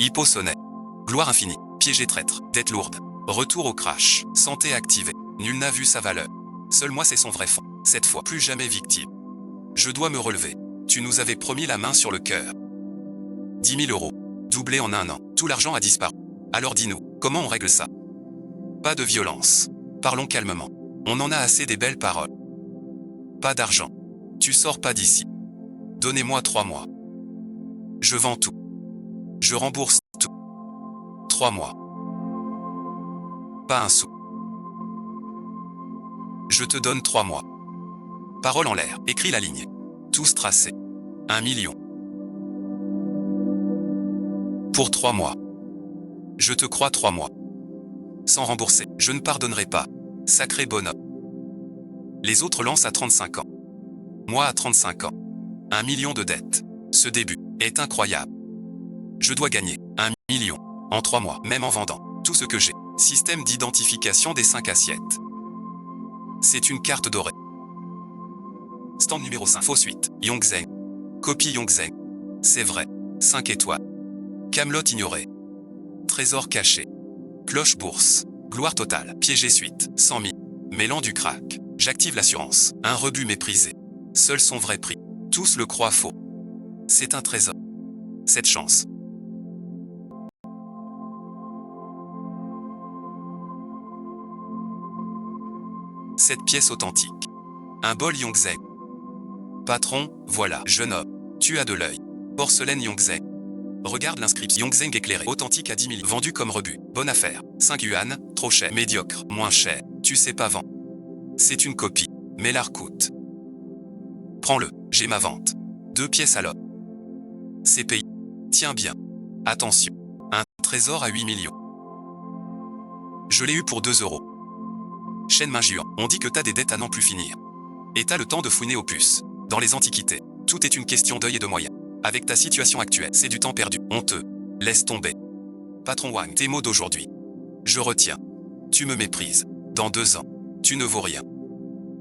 Hippo sonnet. Gloire infinie. Piégé traître. Dette lourde. Retour au crash. Santé activée. Nul n'a vu sa valeur. Seul moi c'est son vrai fond. Cette fois plus jamais victime. Je dois me relever. Tu nous avais promis la main sur le cœur. 10 000 euros. Doublé en un an. Tout l'argent a disparu. Alors dis-nous, comment on règle ça? Pas de violence. Parlons calmement. On en a assez des belles paroles. Pas d'argent. Tu sors pas d'ici. Donnez-moi 3 mois. Je vends tout. Je rembourse tout. 3 mois. Pas un sou. Je te donne 3 mois. Parole en l'air, écris la ligne. Tous tracés. 1 million. Pour 3 mois. Je te crois 3 mois. Sans rembourser, je ne pardonnerai pas. Sacré bonhomme. Les autres lancent à 35 ans. Moi à 35 ans. 1 million de dettes. Ce début est incroyable. Je dois gagner 1 million en 3 mois, même en vendant tout ce que j'ai. Système d'identification des 5 assiettes. C'est une carte dorée. Stand numéro 5. Faux suite. Yongzheng. Copie Yongzheng. C'est vrai. 5 étoiles. Camelot ignoré. Trésor caché. Cloche bourse. Gloire totale. Piégé suite. 100 000. Mêlant du crack. J'active l'assurance. Un rebut méprisé. Seul son vrai prix. Tous le croient faux. C'est un trésor. Cette chance. Cette pièce authentique. Un bol Yongzheng. Patron, voilà, jeune homme. Tu as de l'œil. Porcelaine Yongzheng. Regarde l'inscription Yongzheng éclairé. Authentique à 10 000. Vendu comme rebut. Bonne affaire. 5 yuan, trop cher. Médiocre, moins cher. Tu sais pas vendre. C'est une copie. Mais l'art coûte. Prends-le, j'ai ma vente. 2 pièces à l'homme. C'est payé. Tiens bien. Attention. Un trésor à 8 millions. Je l'ai eu pour 2 euros. Chaîne main Juan. On dit que t'as des dettes à n'en plus finir. Et t'as le temps de fouiner aux puces. Dans les antiquités, tout est une question d'œil et de moyens. Avec ta situation actuelle, c'est du temps perdu. On te laisse tomber. Patron Wang, tes mots d'aujourd'hui. Je retiens. Tu me méprises. Dans 2 ans, tu ne vaux rien.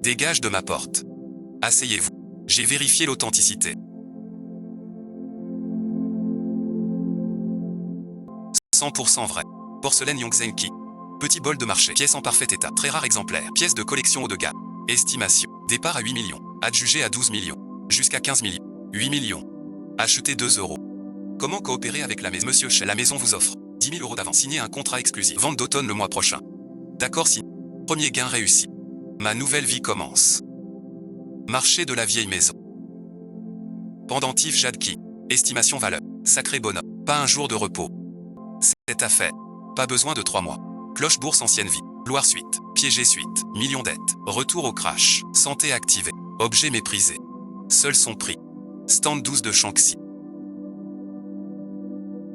Dégage de ma porte. Asseyez-vous. J'ai vérifié l'authenticité. 100% vrai. Porcelaine Yongzheng Ki. Petit bol de marché. Pièce en parfait état. Très rare exemplaire. Pièce de collection haut de gamme. Estimation. Départ à 8 millions. Adjugé à 12 millions. Jusqu'à 15 millions. 8 millions. Acheter 2 euros. Comment coopérer avec la maison? Monsieur Chez la maison vous offre 10 000 euros d'avance. Signer un contrat exclusif. Vente d'automne le mois prochain. D'accord signé. Premier gain réussi. Ma nouvelle vie commence. Marché de la vieille maison. Pendentif Jadki. Estimation valeur. Sacré bonhomme. Pas un jour de repos. Cette affaire. Pas besoin de 3 mois. Cloche bourse ancienne vie. Gloire suite. Piégé suite. Million dettes. Retour au crash. Santé activée. Objet méprisé. Seul son prix. Stand 12 de Shanxi.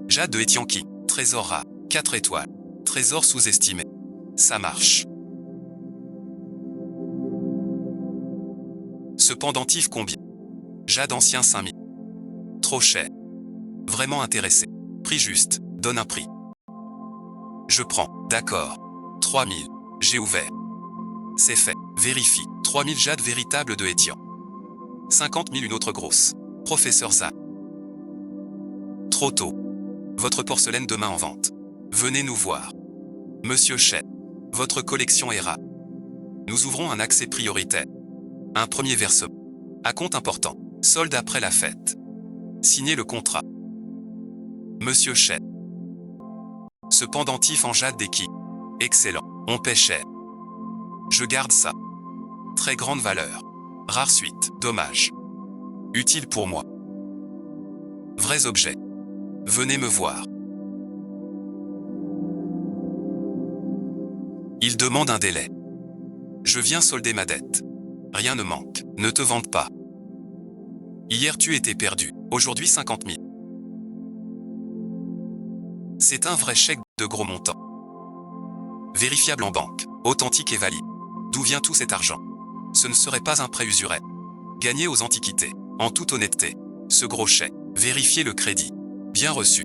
Jade de Etianki. Trésor rare. 4 étoiles. Trésor sous-estimé. Ça marche. Ce pendentif combien? Jade ancien 5 000. Trop cher. Vraiment intéressé. Prix juste. Donne un prix. Je prends. D'accord. 3 000. J'ai ouvert. C'est fait. Vérifie. 3 000 jade véritable de Etian. 50 000 une autre grosse. Professeur Za. Trop tôt. Votre porcelaine demain en vente. Venez nous voir. Monsieur Chet. Votre collection est rare. Nous ouvrons un accès prioritaire. Un premier versement. À compte important. Solde après la fête. Signez le contrat. Monsieur Chet. Ce pendentif en jade d'équipe. Excellent. On paie cher. Je garde ça. Très grande valeur. Rare suite. Dommage. Utile pour moi. Vrais objets. Venez me voir. Il demande un délai. Je viens solder ma dette. Rien ne manque. Ne te vante pas. Hier tu étais perdu. Aujourd'hui 50 000. C'est un vrai chèque de gros montant. Vérifiable en banque. Authentique et valide. D'où vient tout cet argent? Ce ne serait pas un prêt usuraire. Gagné aux antiquités. En toute honnêteté. Ce gros chèque. Vérifiez le crédit. Bien reçu.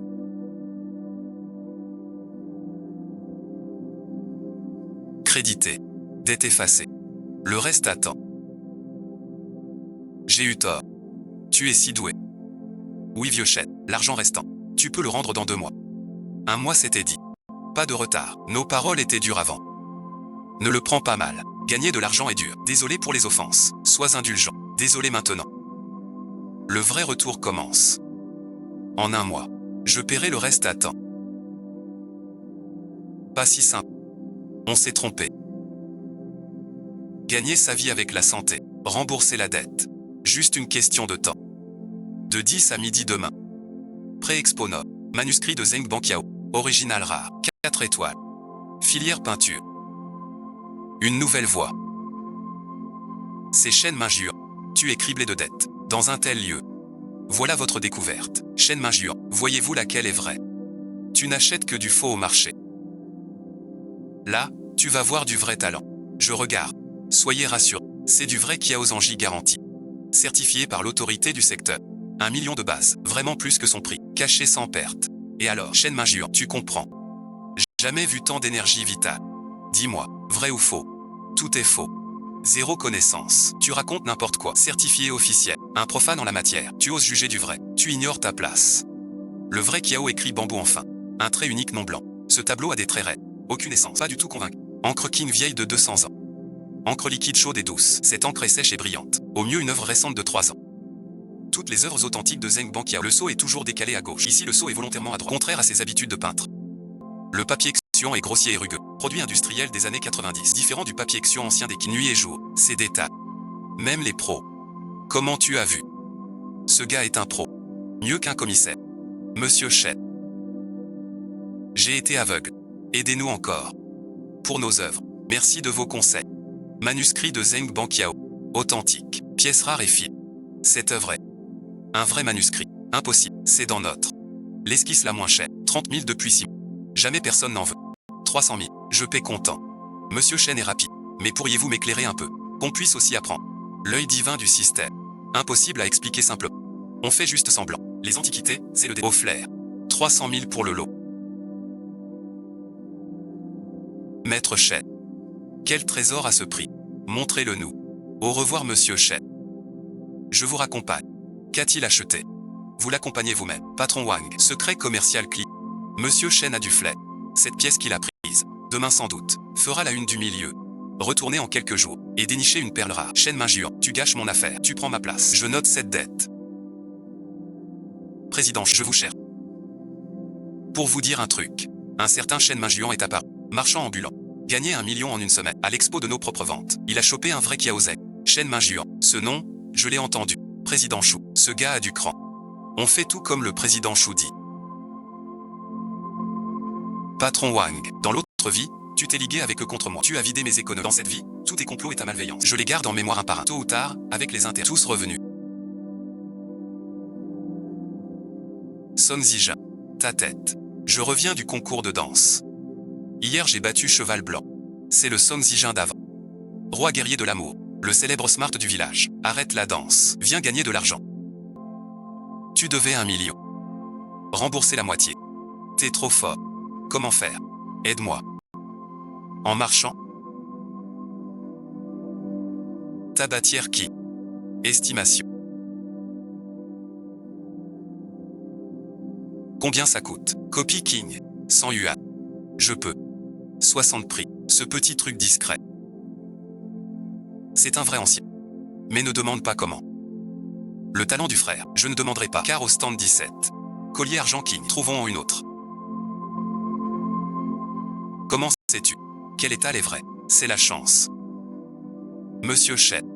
Crédité. Dette effacée. Le reste attend. J'ai eu tort. Tu es si doué. Oui vieux chèque. L'argent restant. Tu peux le rendre dans 2 mois. Un mois s'était dit. Pas de retard. Nos paroles étaient dures avant. Ne le prends pas mal. Gagner de l'argent est dur. Désolé pour les offenses. Sois indulgent. Désolé maintenant. Le vrai retour commence. En un mois. Je paierai le reste à temps. Pas si simple. On s'est trompé. Gagner sa vie avec la santé. Rembourser la dette. Juste une question de temps. De 10 à midi demain. Pré-Expo Nord. Manuscrit de Zeng Banqiao. Original rare. 4 étoiles. Filière peinture. Une nouvelle voie. C'est Shen Minjuan. Tu es criblé de dettes. Dans un tel lieu. Voilà votre découverte. Shen Minjuan. Voyez-vous laquelle est vraie? Tu n'achètes que du faux au marché. Là, tu vas voir du vrai talent. Je regarde. Soyez rassurés. C'est du vrai Kiaozanji garanti. Certifié par l'autorité du secteur. 1 million de base. Vraiment plus que son prix. Caché sans perte. Et alors, Shen Minjuan, tu comprends. Jamais vu tant d'énergie vitale. Dis-moi, vrai ou faux? Tout est faux. Zéro connaissance. Tu racontes n'importe quoi. Certifié officiel. Un profane en la matière. Tu oses juger du vrai. Tu ignores ta place. Le vrai Kiao écrit bambou enfin. Un trait unique non blanc. Ce tableau a des traits raides. Aucune essence. Pas du tout convaincu. Encre King vieille de 200 ans. Encre liquide chaude et douce. Cette encre est sèche et brillante. Au mieux une œuvre récente de 3 ans. Toutes les œuvres authentiques de Zeng Banqiao. Le sceau est toujours décalé à gauche. Ici le sceau est volontairement à droite. Contraire à ses habitudes de peintre. Le papier Xian est grossier et rugueux. Produit industriel des années 90. Différent du papier Xian ancien des nuit et jour. Ses détails. Même les pros. Comment tu as vu? Ce gars est un pro. Mieux qu'un commissaire. Monsieur Shen. J'ai été aveugle. Aidez-nous encore. Pour nos œuvres. Merci de vos conseils. Manuscrit de Zeng Banqiao. Authentique. Pièce rare et fine. Cette œuvre est un vrai manuscrit. Impossible. C'est dans notre. L'esquisse la moins chère. 30 000 depuis 6 mois. Jamais personne n'en veut. 300 000. Je paie content. Monsieur Shen est rapide. Mais pourriez-vous m'éclairer un peu? Qu'on puisse aussi apprendre. L'œil divin du système. Impossible à expliquer simplement. On fait juste semblant. Les antiquités, c'est le dé. Au flair. 300 000 pour le lot. Maître Shen. Quel trésor à ce prix? Montrez-le nous. Au revoir Monsieur Shen. Je vous raccompagne. Qu'a-t-il acheté? Vous l'accompagnez vous-même. Patron Wang. Secret commercial Cli. Monsieur Shen a du flair. Cette pièce qu'il a prise, demain sans doute, fera la une du milieu. Retournez en quelques jours, et dénichez une perle rare. Shen Minjuan, tu gâches mon affaire, tu prends ma place. Je note cette dette. Président, je vous cherche. Pour vous dire un truc, un certain Shen Minjuan est apparu, marchand ambulant. Gagné 1 million en une semaine, à l'expo de nos propres ventes. Il a chopé un vrai Kiaozeng. Shen Minjuan, ce nom, je l'ai entendu. Président Chou, ce gars a du cran. On fait tout comme le président Chou dit. Patron Wang, dans l'autre vie, tu t'es ligué avec eux contre moi. Tu as vidé mes économies. Dans cette vie, tout tes complots et ta malveillance. Je les garde en mémoire un par un. Tôt ou tard, avec les intérêts tous revenus. Son Zijin. Ta tête. Je reviens du concours de danse. Hier j'ai battu Cheval Blanc. C'est le Son Zijin d'avant. Roi guerrier de l'amour. Le célèbre smart du village. Arrête la danse. Viens gagner de l'argent. Tu devais 1 million. Rembourser la moitié. T'es trop fort. Comment faire? Aide-moi. En marchant. Tabatière qui? Estimation. Combien ça coûte? Copy King. 100 yuan. Je peux. 60 prix. Ce petit truc discret. C'est un vrai ancien. Mais ne demande pas comment. Le talent du frère. Je ne demanderai pas. Car au stand 17. Collier argent King. Trouvons une autre. Comment sais-tu? Quel étal est vrai? C'est la chance. Monsieur Shen.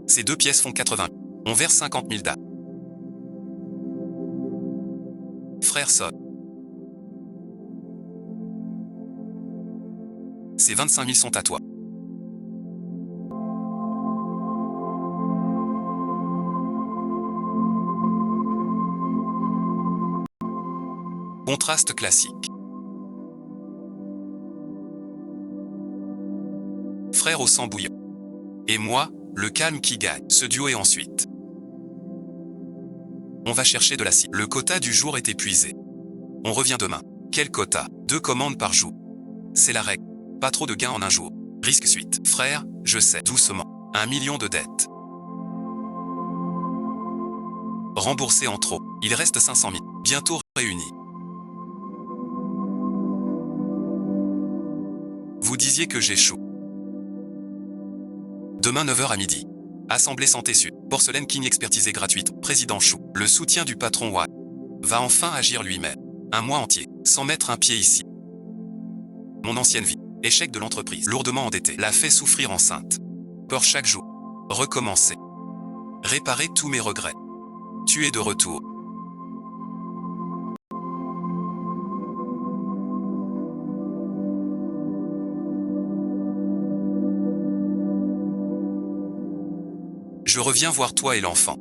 Ces 2 pièces font 80 000. On verse 50 000 d'âme. Frère Son. Ces 25 000 sont à toi. Contraste classique. Frère au sang bouillant. Et moi, le calme qui gagne. Ce duo est ensuite. On va chercher de la cible. Le quota du jour est épuisé. On revient demain. Quel quota? 2 commandes par jour. C'est la règle. Pas trop de gains en un jour. Risque suite. Frère, je sais. Doucement. 1 million de dettes. Remboursé en trop. Il reste 500 000. Bientôt réunis. Vous disiez que j'échoue. Demain 9h à midi. Assemblée Santé Sud. Porcelaine King expertisée gratuite. Président Chou. Le soutien du patron Wa va enfin agir lui-même. Un mois entier, sans mettre un pied ici. Mon ancienne vie. Échec de l'entreprise. Lourdement endettée. L'a fait souffrir enceinte. Peur chaque jour. Recommencer. Réparer tous mes regrets. Tu es de retour. Je reviens voir toi et l'enfant.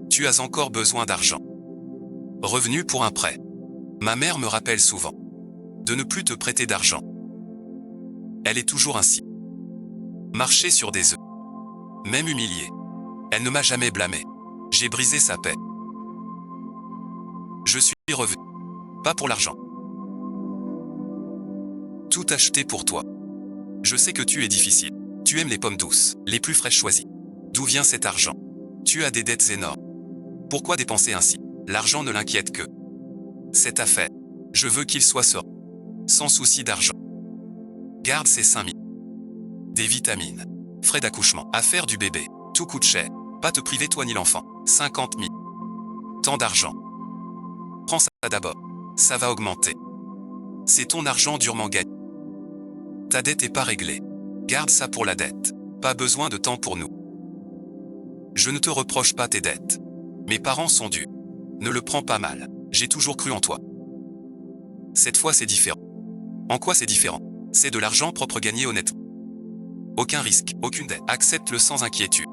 Tu as encore besoin d'argent. Revenu pour un prêt. Ma mère me rappelle souvent de ne plus te prêter d'argent. Elle est toujours ainsi. Marcher sur des œufs. Même humiliée. Elle ne m'a jamais blâmé. J'ai brisé sa paix. Je suis revenu. Pas pour l'argent. Tout acheté pour toi. Je sais que tu es difficile. Tu aimes les pommes douces, les plus fraîches choisies. D'où vient cet argent? Tu as des dettes énormes. Pourquoi dépenser ainsi? L'argent ne l'inquiète que. C'est affaire. Je veux qu'il soit serein. Sans souci d'argent. Garde ces 5 000. Des vitamines. Frais d'accouchement. Affaire du bébé. Tout coûte cher. Pas te priver toi ni l'enfant. 50 000. Tant d'argent. Prends ça d'abord. Ça va augmenter. C'est ton argent durement gagné. Ta dette est pas réglée. Garde ça pour la dette. Pas besoin de temps pour nous. Je ne te reproche pas tes dettes. Mes parents sont dus. Ne le prends pas mal. J'ai toujours cru en toi. Cette fois c'est différent. En quoi c'est différent? C'est de l'argent propre gagné honnêtement. Aucun risque, aucune dette. Accepte-le sans inquiétude.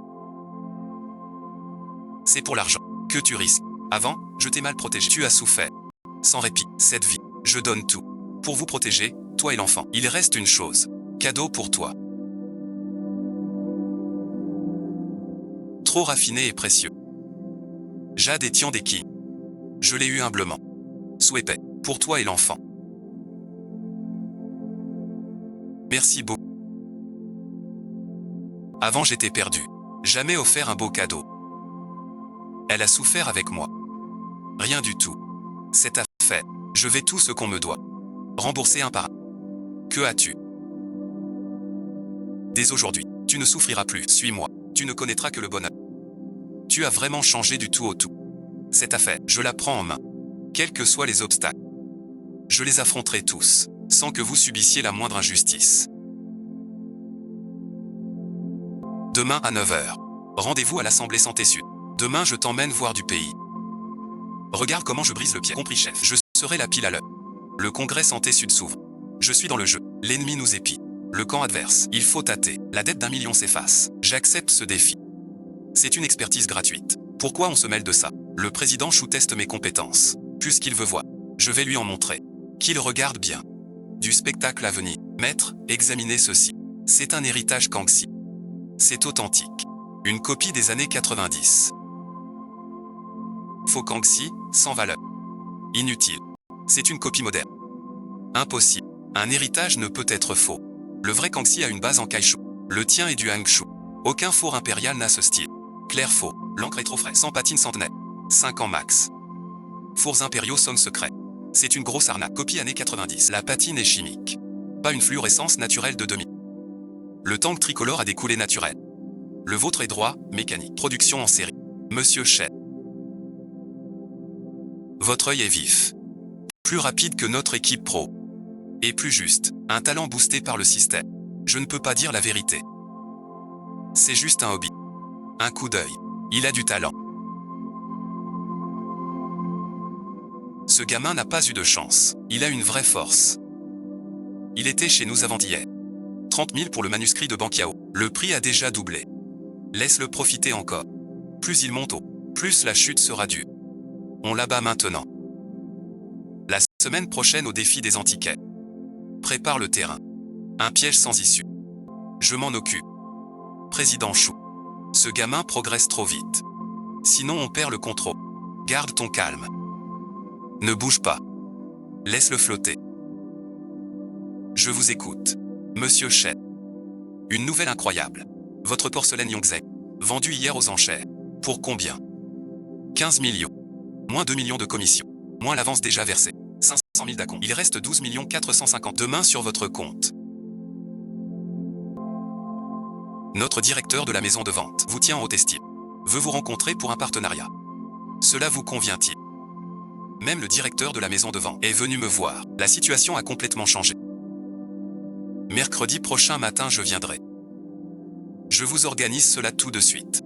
C'est pour l'argent que tu risques. Avant, je t'ai mal protégé. Tu as souffert. Sans répit, cette vie, je donne tout. Pour vous protéger, toi et l'enfant. Il reste une chose. Cadeau pour toi. Trop raffiné et précieux. Jade et Tian des King. Je l'ai eu humblement. Souhait pour toi et l'enfant. Merci beaucoup. Avant j'étais perdu. Jamais offert un beau cadeau. Elle a souffert avec moi. Rien du tout. C'est affaire. Je vais tout ce qu'on me doit. Rembourser un par un. Que as-tu? Dès aujourd'hui, tu ne souffriras plus. Suis-moi. Tu ne connaîtras que le bonheur. Tu as vraiment changé du tout au tout. Cette affaire, je la prends en main. Quels que soient les obstacles. Je les affronterai tous, sans que vous subissiez la moindre injustice. Demain à 9h. Rendez-vous à l'Assemblée Santé Sud. Demain je t'emmène voir du pays. Regarde comment je brise le pied. Compris chef. Je serai la pile à l'heure. Le congrès Santé Sud s'ouvre. Je suis dans le jeu. L'ennemi nous épie. Le camp adverse. Il faut tâter. La dette d'1 million s'efface. J'accepte ce défi. C'est une expertise gratuite. Pourquoi on se mêle de ça? Le président Chou teste mes compétences. Puisqu'il veut voir. Je vais lui en montrer. Qu'il regarde bien. Du spectacle à venir. Maître, examinez ceci. C'est un héritage Kangxi. C'est authentique. Une copie des années 90. Faux Kangxi, sans valeur. Inutile. C'est une copie moderne. Impossible. Un héritage ne peut être faux. Le vrai Kangxi a une base en caoutchouc. Le tien est du Hangshu. Aucun four impérial n'a ce style. Clair faux. L'encre est trop frais. Sans patine centenaire. 5 ans max. Fours impériaux somme secret. C'est une grosse arnaque. Copie années 90. La patine est chimique. Pas une fluorescence naturelle de demi. Le tank tricolore a des coulées naturelles. Le vôtre est droit, mécanique. Production en série. Monsieur Shed. Votre œil est vif. Plus rapide que notre équipe pro. Et plus juste. Un talent boosté par le système. Je ne peux pas dire la vérité. C'est juste un hobby. Un coup d'œil. Il a du talent. Ce gamin n'a pas eu de chance. Il a une vraie force. Il était chez nous avant-hier. 30 000 pour le manuscrit de Banqiao. Le prix a déjà doublé. Laisse-le profiter encore. Plus il monte haut, plus la chute sera dure. On l'abat maintenant. La semaine prochaine au défi des antiquaires. Prépare le terrain. Un piège sans issue. Je m'en occupe. Président Chou. Ce gamin progresse trop vite. Sinon on perd le contrôle. Garde ton calme. Ne bouge pas. Laisse-le flotter. Je vous écoute. Monsieur Shed. Une nouvelle incroyable. Votre porcelaine Yongzheng. Vendue hier aux enchères. Pour combien? 15 millions. Moins 2 millions de commissions. Moins l'avance déjà versée. 500 000 d'acompte. Il reste 12 450 de main sur votre compte. Notre directeur de la maison de vente vous tient en haute estime. Veut vous rencontrer pour un partenariat. Cela vous convient-il? Même le directeur de la maison de vente est venu me voir. La situation a complètement changé. Mercredi prochain matin, je viendrai. Je vous organise cela tout de suite.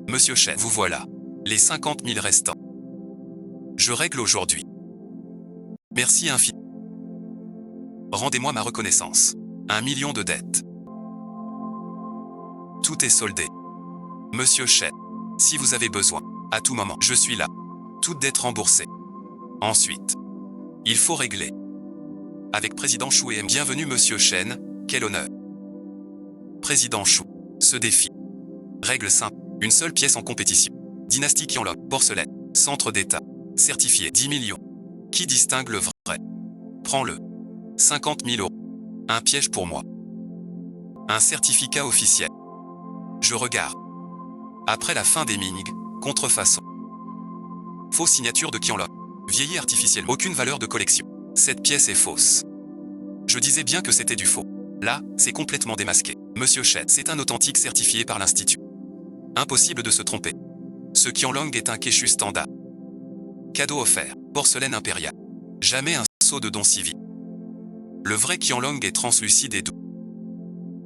Monsieur Chen, vous voilà. Les 50 000 restants. Je règle aujourd'hui. Merci infiniment. Rendez-moi ma reconnaissance. 1 million de dettes. Tout est soldé. Monsieur Chen, si vous avez besoin, à tout moment, je suis là. Toute dette remboursée. Ensuite, il faut régler. Avec Président Chou et M. Bienvenue Monsieur Chen, quel honneur. Président Chou, ce défi. Règle simple, une seule pièce en compétition. Dynastie Qianlong, porcelaine, centre d'État, certifié 10 millions. Qui distingue le vrai? Prends-le. 50 000 €. Un piège pour moi. Un certificat officiel. Je regarde. Après la fin des Ming, contrefaçon. Fausse signature de Qianlong. Vieilli artificiellement. Aucune valeur de collection. Cette pièce est fausse. Je disais bien que c'était du faux. Là, c'est complètement démasqué. Monsieur Chen, c'est un authentique certifié par l'Institut. Impossible de se tromper. Ce Qianlong est un Keshu standard. Cadeau offert. Porcelaine impériale. Jamais un sceau de don civil. Le vrai Qianlong est translucide et doux.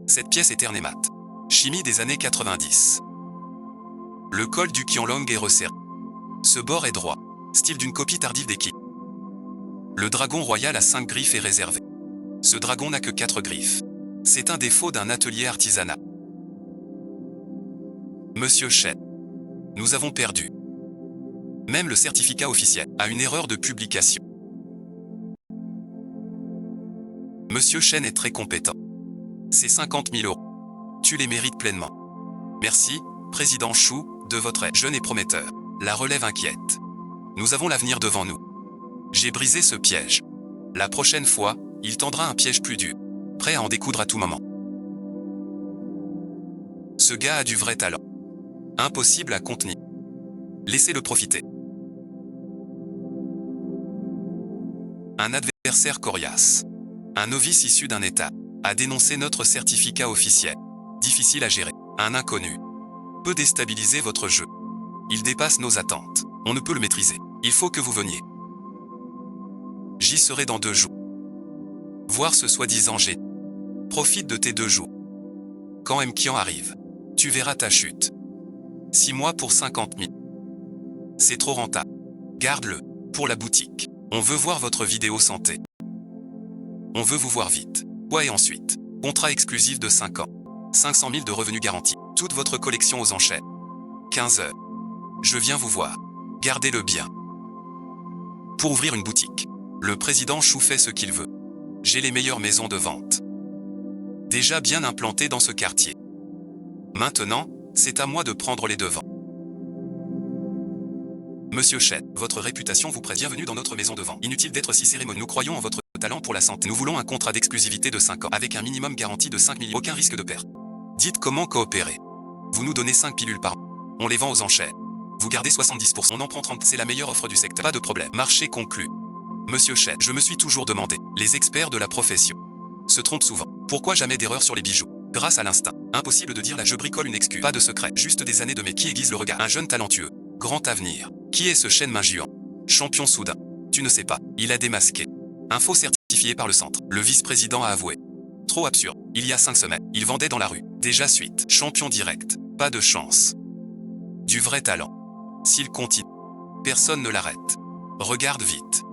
Cette pièce est terne et mate. Chimie des années 90. Le col du Qianlong est resserré. Ce bord est droit. Style d'une copie tardive des Qi. Le dragon royal à 5 griffes est réservé. Ce dragon n'a que 4 griffes. C'est un défaut d'un atelier artisanal. Monsieur Chen, nous avons perdu. Même le certificat officiel a une erreur de publication. Monsieur Chen est très compétent. Ces 50 000 €. Tu les mérites pleinement. Merci, Président Chou, de votre aide. Jeune et prometteur. La relève inquiète. Nous avons l'avenir devant nous. J'ai brisé ce piège. La prochaine fois, il tendra un piège plus dur. Prêt à en découdre à tout moment. Ce gars a du vrai talent. Impossible à contenir. Laissez-le profiter. Un adversaire coriace. Un novice issu d'un État a dénoncé notre certificat officiel. Difficile à gérer. Un inconnu peut déstabiliser votre jeu. Il dépasse nos attentes. On ne peut le maîtriser. Il faut que vous veniez. J'y serai dans 2 jours. Voir ce soi-disant génie. Profite de tes 2 jours. Quand M. Qian arrive, tu verras ta chute. 6 mois pour 50 000. C'est trop rentable. Garde-le. Pour la boutique. On veut voir votre vidéo santé. On veut vous voir vite. Ouais, et ensuite, contrat exclusif de 5 ans. 500 000 de revenus garantis. Toute votre collection aux enchères. 15 heures. Je viens vous voir. Gardez-le bien. Pour ouvrir une boutique, le président Chou fait ce qu'il veut. J'ai les meilleures maisons de vente. Déjà bien implantées dans ce quartier. Maintenant, c'est à moi de prendre les devants. Monsieur Chen, votre réputation vous prête. Bienvenue dans notre maison de vente. Inutile d'être si cérémonieux. Nous croyons en votre talent pour la santé. Nous voulons un contrat d'exclusivité de 5 ans, avec un minimum garanti de 5 millions. Aucun risque de perte. Dites comment coopérer. Vous nous donnez 5 pilules par an. On les vend aux enchères. Vous gardez 70%. On en prend 30%. C'est la meilleure offre du secteur. Pas de problème. Marché conclu. Monsieur Chen, je me suis toujours demandé. Les experts de la profession se trompent souvent. Pourquoi jamais d'erreur sur les bijoux? Grâce à l'instinct. Impossible de dire là je bricole une excuse. Pas de secret. Juste des années de mais qui aiguise le regard. Un jeune talentueux. Grand avenir. Qui est ce Chen Mingjuan? Champion soudain. Tu ne sais pas. Il a démasqué. Un faux certifié par le centre. Le vice-président a avoué. Trop absurde. Il y a 5 semaines, il vendait dans la rue. Déjà suite. Champion direct. Pas de chance. Du vrai talent. S'il continue, personne ne l'arrête. Regarde vite.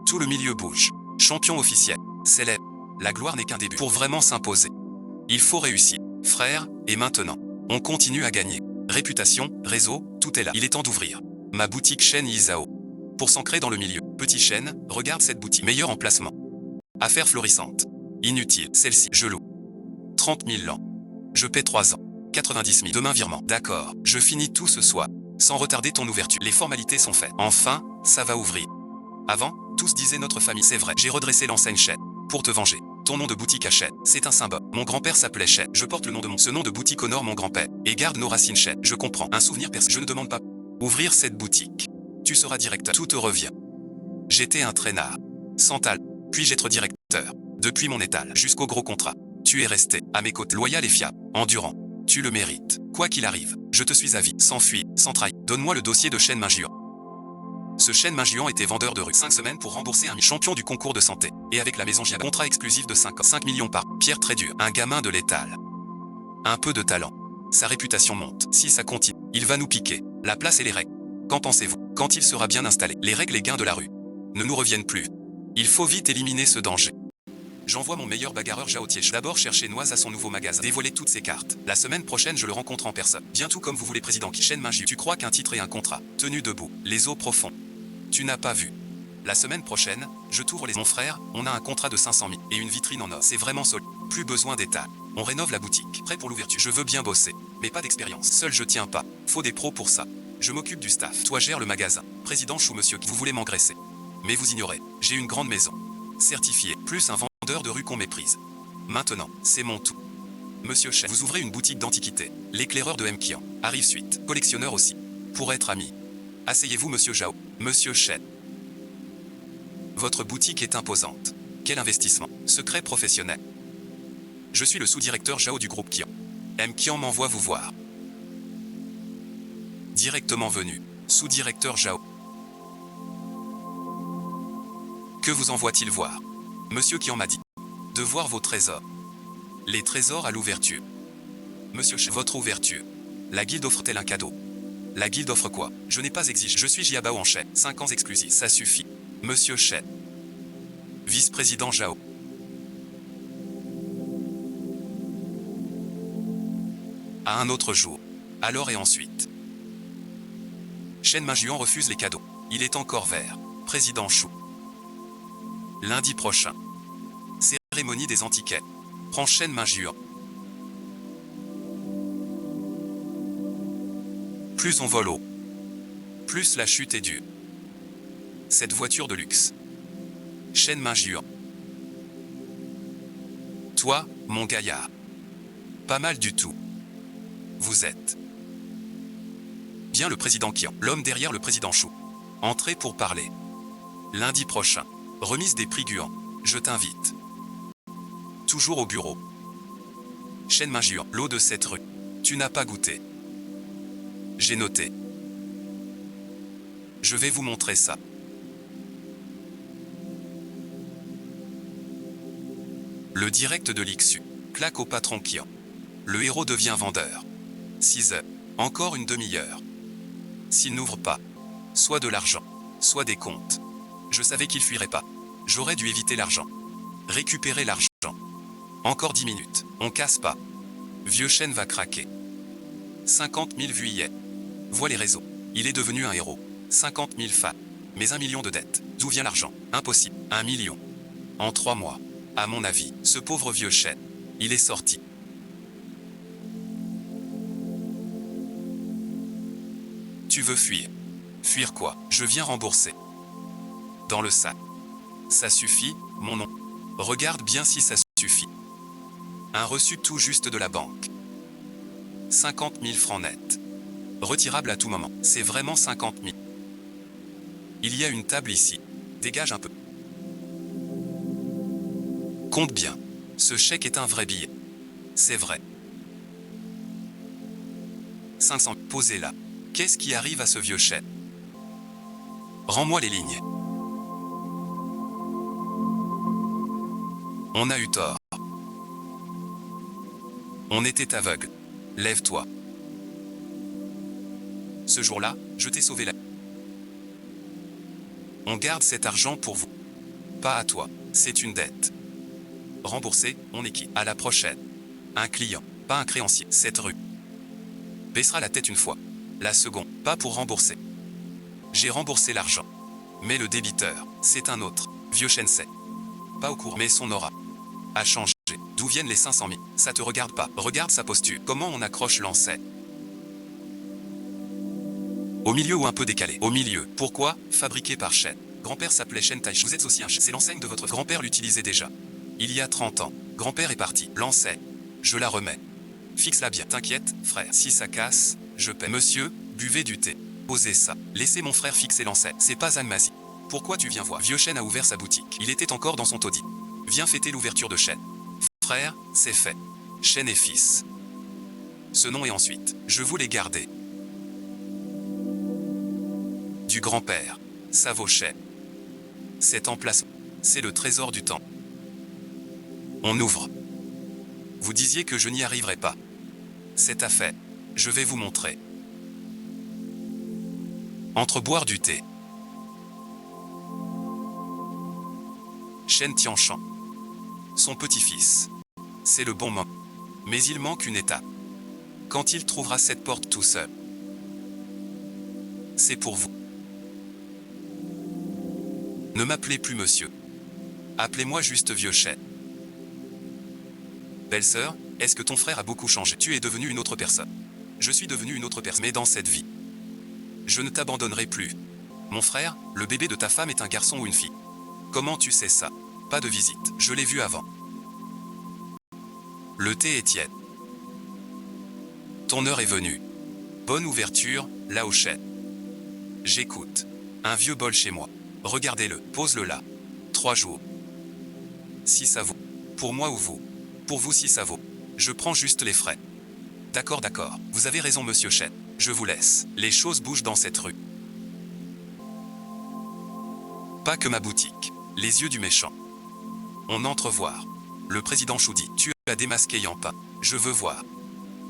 Tout le milieu bouge. Champion officiel. Célèbre. La gloire n'est qu'un début. Pour vraiment s'imposer, il faut réussir. Frère, et maintenant, on continue à gagner. Réputation, réseau, tout est là. Il est temps d'ouvrir. Ma boutique Chen Yizhao. Pour s'ancrer dans le milieu. Petit Chen, regarde cette boutique. Meilleur emplacement. Affaire florissante. Inutile. Celle-ci, je loue. 30 000 l'an. Je paie 3 ans. 90 000. Demain virement. D'accord. Je finis tout ce soir. Sans retarder ton ouverture. Les formalités sont faites. Enfin, ça va ouvrir. Avant, tous disaient notre famille. C'est vrai. J'ai redressé l'enseigne Chen. Pour te venger. Ton nom de boutique à Chen, c'est un symbole. Mon grand-père s'appelait Chen. Je porte le nom de ce nom de boutique honore mon grand-père. Et garde nos racines Chen. Je comprends. Un souvenir personnel. Je ne demande pas. Ouvrir cette boutique. Tu seras directeur. Tout te revient. J'étais un traînard. Sans talent. Puis-je être directeur? Depuis mon étal jusqu'au gros contrat. Tu es resté à mes côtés, loyal et fiable, endurant. Tu le mérites. Quoi qu'il arrive, je te suis à vie, sans fuir, sans trahir. Donne-moi le dossier de Chêne Main-Juan. Ce Chêne Main-Juan était vendeur de rue. 5 semaines pour rembourser un champion du concours de santé. Et avec la maison Gia, contrat exclusif de 5 ans. 5 millions par. Pierre très dur. Un gamin de l'étal. Un peu de talent. Sa réputation monte. Si ça continue, il va nous piquer. La place et les règles. Qu'en pensez-vous? Quand il sera bien installé, les règles et gains de la rue ne nous reviennent plus. Il faut vite éliminer ce danger. J'envoie mon meilleur bagarreur Jao Tiech d'abord chercher Noise à son nouveau magasin. Dévoiler toutes ses cartes. La semaine prochaine, je le rencontre en personne. Bien tout comme vous voulez, président Chêne Main-Juan. Tu crois qu'un titre et un contrat, tenu debout, les eaux profonds. Tu n'as pas vu. La semaine prochaine, je t'ouvre les... Mon frère, on a un contrat de 500 000 et une vitrine en or. C'est vraiment solide. Plus besoin d'état. On rénove la boutique. Prêt pour l'ouverture. Je veux bien bosser, mais pas d'expérience. Seul je tiens pas. Faut des pros pour ça. Je m'occupe du staff. Toi gères le magasin. Président Chou, monsieur, vous voulez m'engraisser. Mais vous ignorez, j'ai une grande maison. Certifiée, plus un vendeur de rue qu'on méprise. Maintenant, c'est mon tout. Monsieur Chêne, vous ouvrez une boutique d'antiquité. L'éclaireur de M. Kian. Arrive suite. Collectionneur aussi. Pour être ami. Asseyez-vous, monsieur Jao. Monsieur Chêne. Votre boutique est imposante. Quel investissement. Secret professionnel. Je suis le sous-directeur Jao du groupe Kian. M. Kian m'envoie vous voir. Directement venu. Sous-directeur Jao. Que vous envoie-t-il voir? Monsieur Kian m'a dit. De voir vos trésors. Les trésors à l'ouverture. Monsieur Chêne, votre ouverture. La guilde offre-t-elle un cadeau? La guilde offre quoi? Je n'ai pas exigé. Je suis Jiabao en Chêne. 5 ans exclusifs. Ça suffit. Monsieur Chêne. Vice-président Jao. À un autre jour. Alors et ensuite. Chêne Main-Juan refuse les cadeaux. Il est encore vert. Président Chou. Lundi prochain. Cérémonie des antiquaires. Prends Chêne Main-Juan. Plus on vole haut, plus la chute est dure. Cette voiture de luxe. Chêne Main-Juan. Toi, mon gaillard. Pas mal du tout. Vous êtes. Bien le président Kian, l'homme derrière le président Chou. Entrez pour parler. Lundi prochain. Remise des prix Guan. Je t'invite. Toujours au bureau. Chêne Main-Juan, l'eau de cette rue. Tu n'as pas goûté. J'ai noté. Je vais vous montrer ça. Le direct de l'Ixu. Claque au patron Kian. Le héros devient vendeur. 6 heures. Encore une demi-heure. S'il n'ouvre pas, soit de l'argent, soit des comptes. Je savais qu'il fuirait pas. J'aurais dû éviter l'argent. Récupérer l'argent. Encore 10 minutes. On casse pas. Vieux Chêne va craquer. 50 000 vues hier. Vois les réseaux. Il est devenu un héros. 50 000 fans. Mais 1 million de dettes. D'où vient l'argent? Impossible. 1 million. En 3 mois. À mon avis, ce pauvre vieux Chêne. Il est sorti. Tu veux fuir? Fuir quoi? Je viens rembourser. Dans le sac. Ça suffit, mon nom. Regarde bien si ça suffit. Un reçu tout juste de la banque. 50 000 francs nets. Retirable à tout moment. C'est vraiment 50 000. Il y a une table ici. Dégage un peu. Compte bien. Ce chèque est un vrai billet. C'est vrai. 500. Posez là. Qu'est-ce qui arrive à ce vieux Chêne? Rends-moi les lignes. On a eu tort. On était aveugle. Lève-toi. Ce jour-là, je t'ai sauvé la vie. On garde cet argent pour vous. Pas à toi, c'est une dette. Remboursé, on est quitte. À la prochaine. Un client, pas un créancier. Cette rue. Baissera la tête une fois. La seconde, pas pour rembourser. J'ai remboursé l'argent. Mais le débiteur, c'est un autre. Vieux Chêne sait. Pas au courant, mais son aura a changé. D'où viennent les 500 000? Ça te regarde pas. Regarde sa posture. Comment on accroche l'enseigne. Au milieu ou un peu décalé? Au milieu. Pourquoi? Fabriqué par Chêne. Grand-père s'appelait Chêne Taïchi. Vous êtes aussi un Chêne. C'est l'enseigne de votre grand-père l'utilisait déjà. Il y a 30 ans. Grand-père est parti. L'enseigne. Je la remets. Fixe-la bien. T'inquiète, frère. Si ça casse, je paie. Monsieur, buvez du thé. Osez ça. Laissez mon frère fixer l'enseigne. C'est pas Anne Mazie. Pourquoi tu viens voir? Vieux Chêne a ouvert sa boutique. Il était encore dans son taudis. Viens fêter l'ouverture de Chêne. Frère, c'est fait. Chêne et fils. Ce nom et ensuite, je voulais garder. Du grand-père. Ça vaut cher. Cet emplacement, c'est le trésor du temps. On ouvre. Vous disiez que je n'y arriverais pas. C'est à fait. Je vais vous montrer. Entre boire du thé. Chêne Tianchan. Son petit-fils. C'est le bon moment. Mais il manque une étape. Quand il trouvera cette porte tout seul. C'est pour vous. Ne m'appelez plus monsieur. Appelez-moi juste vieux Chêne. Belle-sœur, est-ce que ton frère a beaucoup changé? Tu es devenue une autre personne. Je suis devenue une autre personne. Mais dans cette vie, je ne t'abandonnerai plus. Mon frère, le bébé de ta femme est un garçon ou une fille? Comment tu sais ça? Pas de visite, je l'ai vu avant. Le thé est tiède. Ton heure est venue. Bonne ouverture, là au Chêne. J'écoute. Un vieux bol chez moi. Regardez-le, pose-le là. 3 jours. Si ça vaut. Pour moi ou vous? Pour vous si ça vaut. Je prends juste les frais. D'accord, d'accord. Vous avez raison monsieur Chêne. Je vous laisse. Les choses bougent dans cette rue. Pas que ma boutique. Les yeux du méchant. On entre voir. Le président Chou dit, tu as démasqué Yampa. Je veux voir.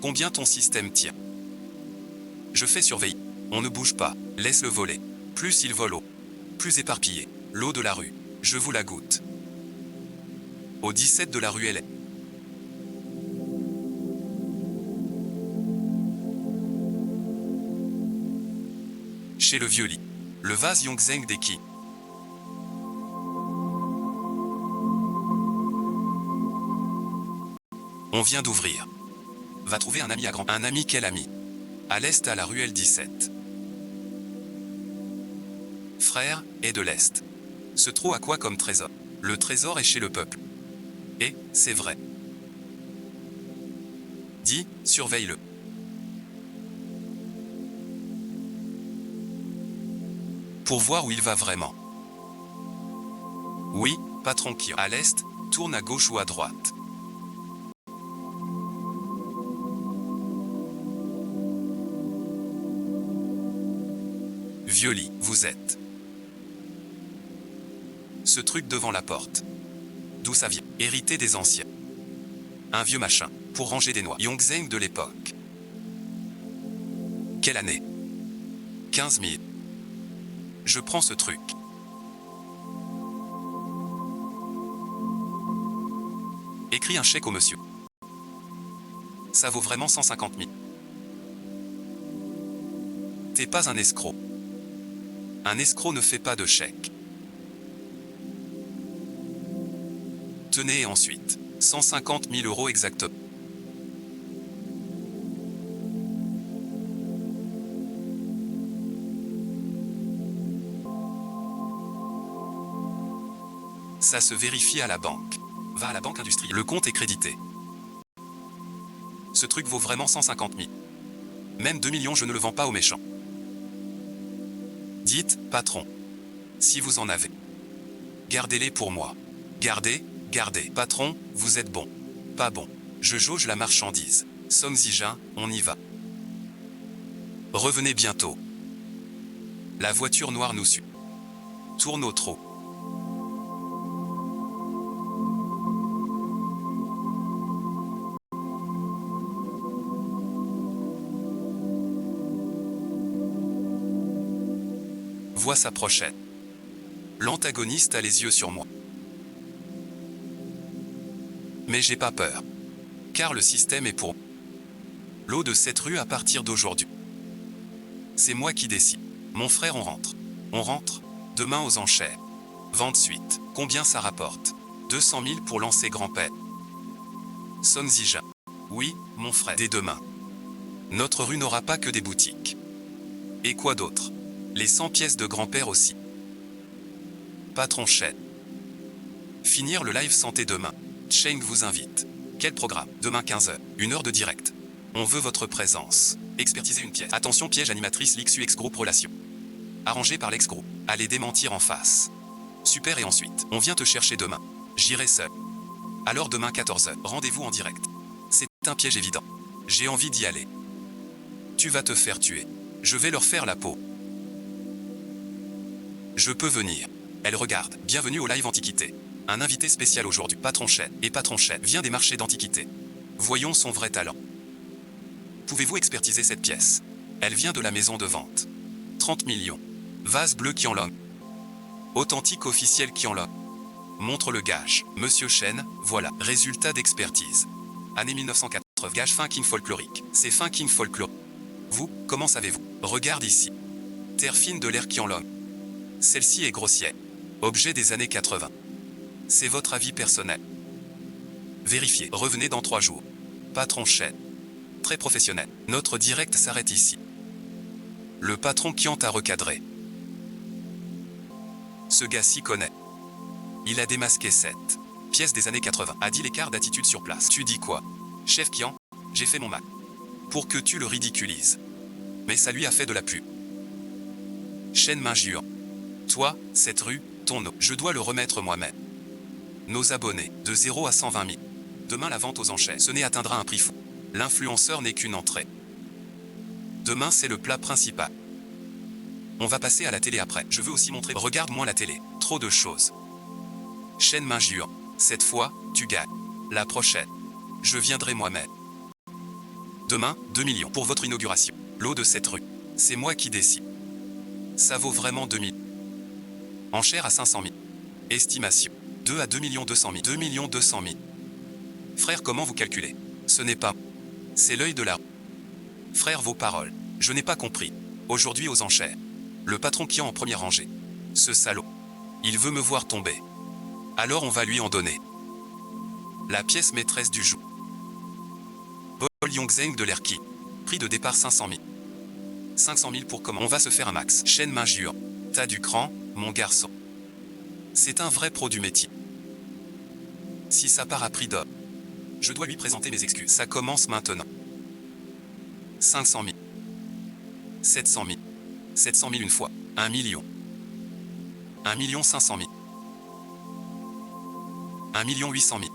Combien ton système tient? Je fais surveiller. On ne bouge pas. Laisse-le voler. Plus il vole haut. Plus éparpillé. L'eau de la rue. Je vous la goûte. Au 17 de la rue LA. Chez le vieux lit. Le vase Yongzheng Deki. On vient d'ouvrir. Va trouver un ami à grand. Un ami quel ami? À l'est à la ruelle 17. Frère, et de l'est. Ce trou a quoi comme trésor? Le trésor est chez le peuple. Et, c'est vrai. Dis, surveille-le. Pour voir où il va vraiment. Oui, patron qui à l'est, tourne à gauche ou à droite. Vieux lit, vous êtes. Ce truc devant la porte. D'où ça vient? Hérité des anciens. Un vieux machin, pour ranger des noix. Yongzheng de l'époque. Quelle année? 15 000. Je prends ce truc. Écris un chèque au monsieur. Ça vaut vraiment 150 000. T'es pas un escroc. Un escroc ne fait pas de chèque. Tenez ensuite. 150 000 € exactement. Ça se vérifie à la banque. Va à la banque industrielle. Le compte est crédité. Ce truc vaut vraiment 150 000. Même 2 millions, je ne le vends pas aux méchants. Dites, patron. Si vous en avez. Gardez-les pour moi. Gardez, gardez. Patron, vous êtes bon. Pas bon. Je jauge la marchandise. Sommes-y, on y va. Revenez bientôt. La voiture noire nous suit. Tourne au trot. Voix s'approchait. L'antagoniste a les yeux sur moi. Mais j'ai pas peur. Car le système est pour l'eau de cette rue à partir d'aujourd'hui. C'est moi qui décide. Mon frère, on rentre. On rentre. Demain aux enchères. Vente suite. Combien ça rapporte? 200 000 pour lancer grand-père. Sommes-y. Oui, mon frère. Dès demain. Notre rue n'aura pas que des boutiques. Et quoi d'autre? Les 100 pièces de grand-père aussi. Patron Chêne. Finir le live santé demain. Cheng vous invite. Quel programme? Demain 15h. 1 heure de direct. On veut votre présence. Expertiser une pièce. Attention, piège animatrice l'XUX Group Relation. Arrangé par l'ex-groupe. Allez démentir en face. Super, et ensuite, on vient te chercher demain. J'irai seul. Alors demain 14h, rendez-vous en direct. C'est un piège évident. J'ai envie d'y aller. Tu vas te faire tuer. Je vais leur faire la peau. Je peux venir. Elle regarde. Bienvenue au live Antiquité. Un invité spécial aujourd'hui. Patron Chen. Et Patron Chen vient des marchés d'Antiquité. Voyons son vrai talent. Pouvez-vous expertiser cette pièce? Elle vient de la maison de vente. 30 millions. Vase bleu Qianlong. Authentique officiel Qianlong. Montre le gage. Monsieur Chen, voilà. Résultat d'expertise. Année 1980. Gage fin king folklorique. C'est fin king folklore. Vous, comment savez-vous? Regarde ici. Terre fine de l'air Qianlong. Celle-ci est grossière. Objet des années 80. C'est votre avis personnel. Vérifiez. Revenez dans 3 jours. Patron Chen. Très professionnel. Notre direct s'arrête ici. Le patron Qian t'a recadré. Ce gars s'y connaît. Il a démasqué cette pièce des années 80. A dit l'écart d'attitude sur place. Tu dis quoi? Chef Qian, j'ai fait mon mal. Pour que tu le ridiculises. Mais ça lui a fait de la pub. Chen m'injure. Toi, cette rue, ton eau, je dois le remettre moi-même. Nos abonnés, de 0 à 120 000. Demain la vente aux enchères, ce n'est atteindra un prix fou. L'influenceur n'est qu'une entrée. Demain c'est le plat principal. On va passer à la télé après. Je veux aussi montrer. Regarde-moi la télé. Trop de choses. Chen m'injure. Cette fois, tu gagnes. La prochaine, je viendrai moi-même. Demain, 2 millions pour votre inauguration. L'eau de cette rue. C'est moi qui décide. Ça vaut vraiment 2 000. Enchère à 500 000. Estimation. 2 à 2 200 000. 2 200 000. Frère, comment vous calculez? Ce n'est pas. C'est l'œil de la rue. Frère, vos paroles. Je n'ai pas compris. Aujourd'hui aux enchères. Le patron Qian en première rangée. Ce salaud. Il veut me voir tomber. Alors on va lui en donner. La pièce maîtresse du jour. Paul Yongzheng de l'Erki. Prix de départ 500 000. 500 000 pour comment? On va se faire un max. Chen m'injure. T'as du cran, mon garçon. C'est un vrai pro du métier. Si ça part à prix d'or, je dois lui présenter mes excuses. Ça commence maintenant. 500 000. 700 000. 700 000 une fois. 1 million. 1 500 000. 1 800 000.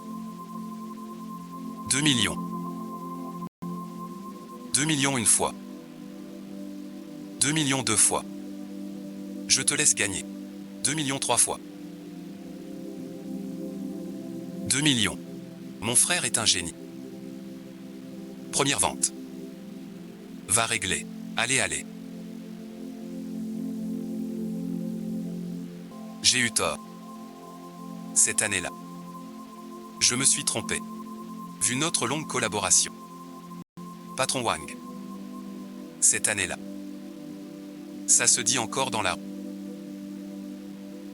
2 millions. 2 millions une fois. 2 millions deux fois. Je te laisse gagner. 2 millions 3 fois. 2 millions. Mon frère est un génie. Première vente. Va régler. Allez, allez. J'ai eu tort. Cette année-là. Je me suis trompé. Vu notre longue collaboration. Patron Wang. Cette année-là. Ça se dit encore dans la rue.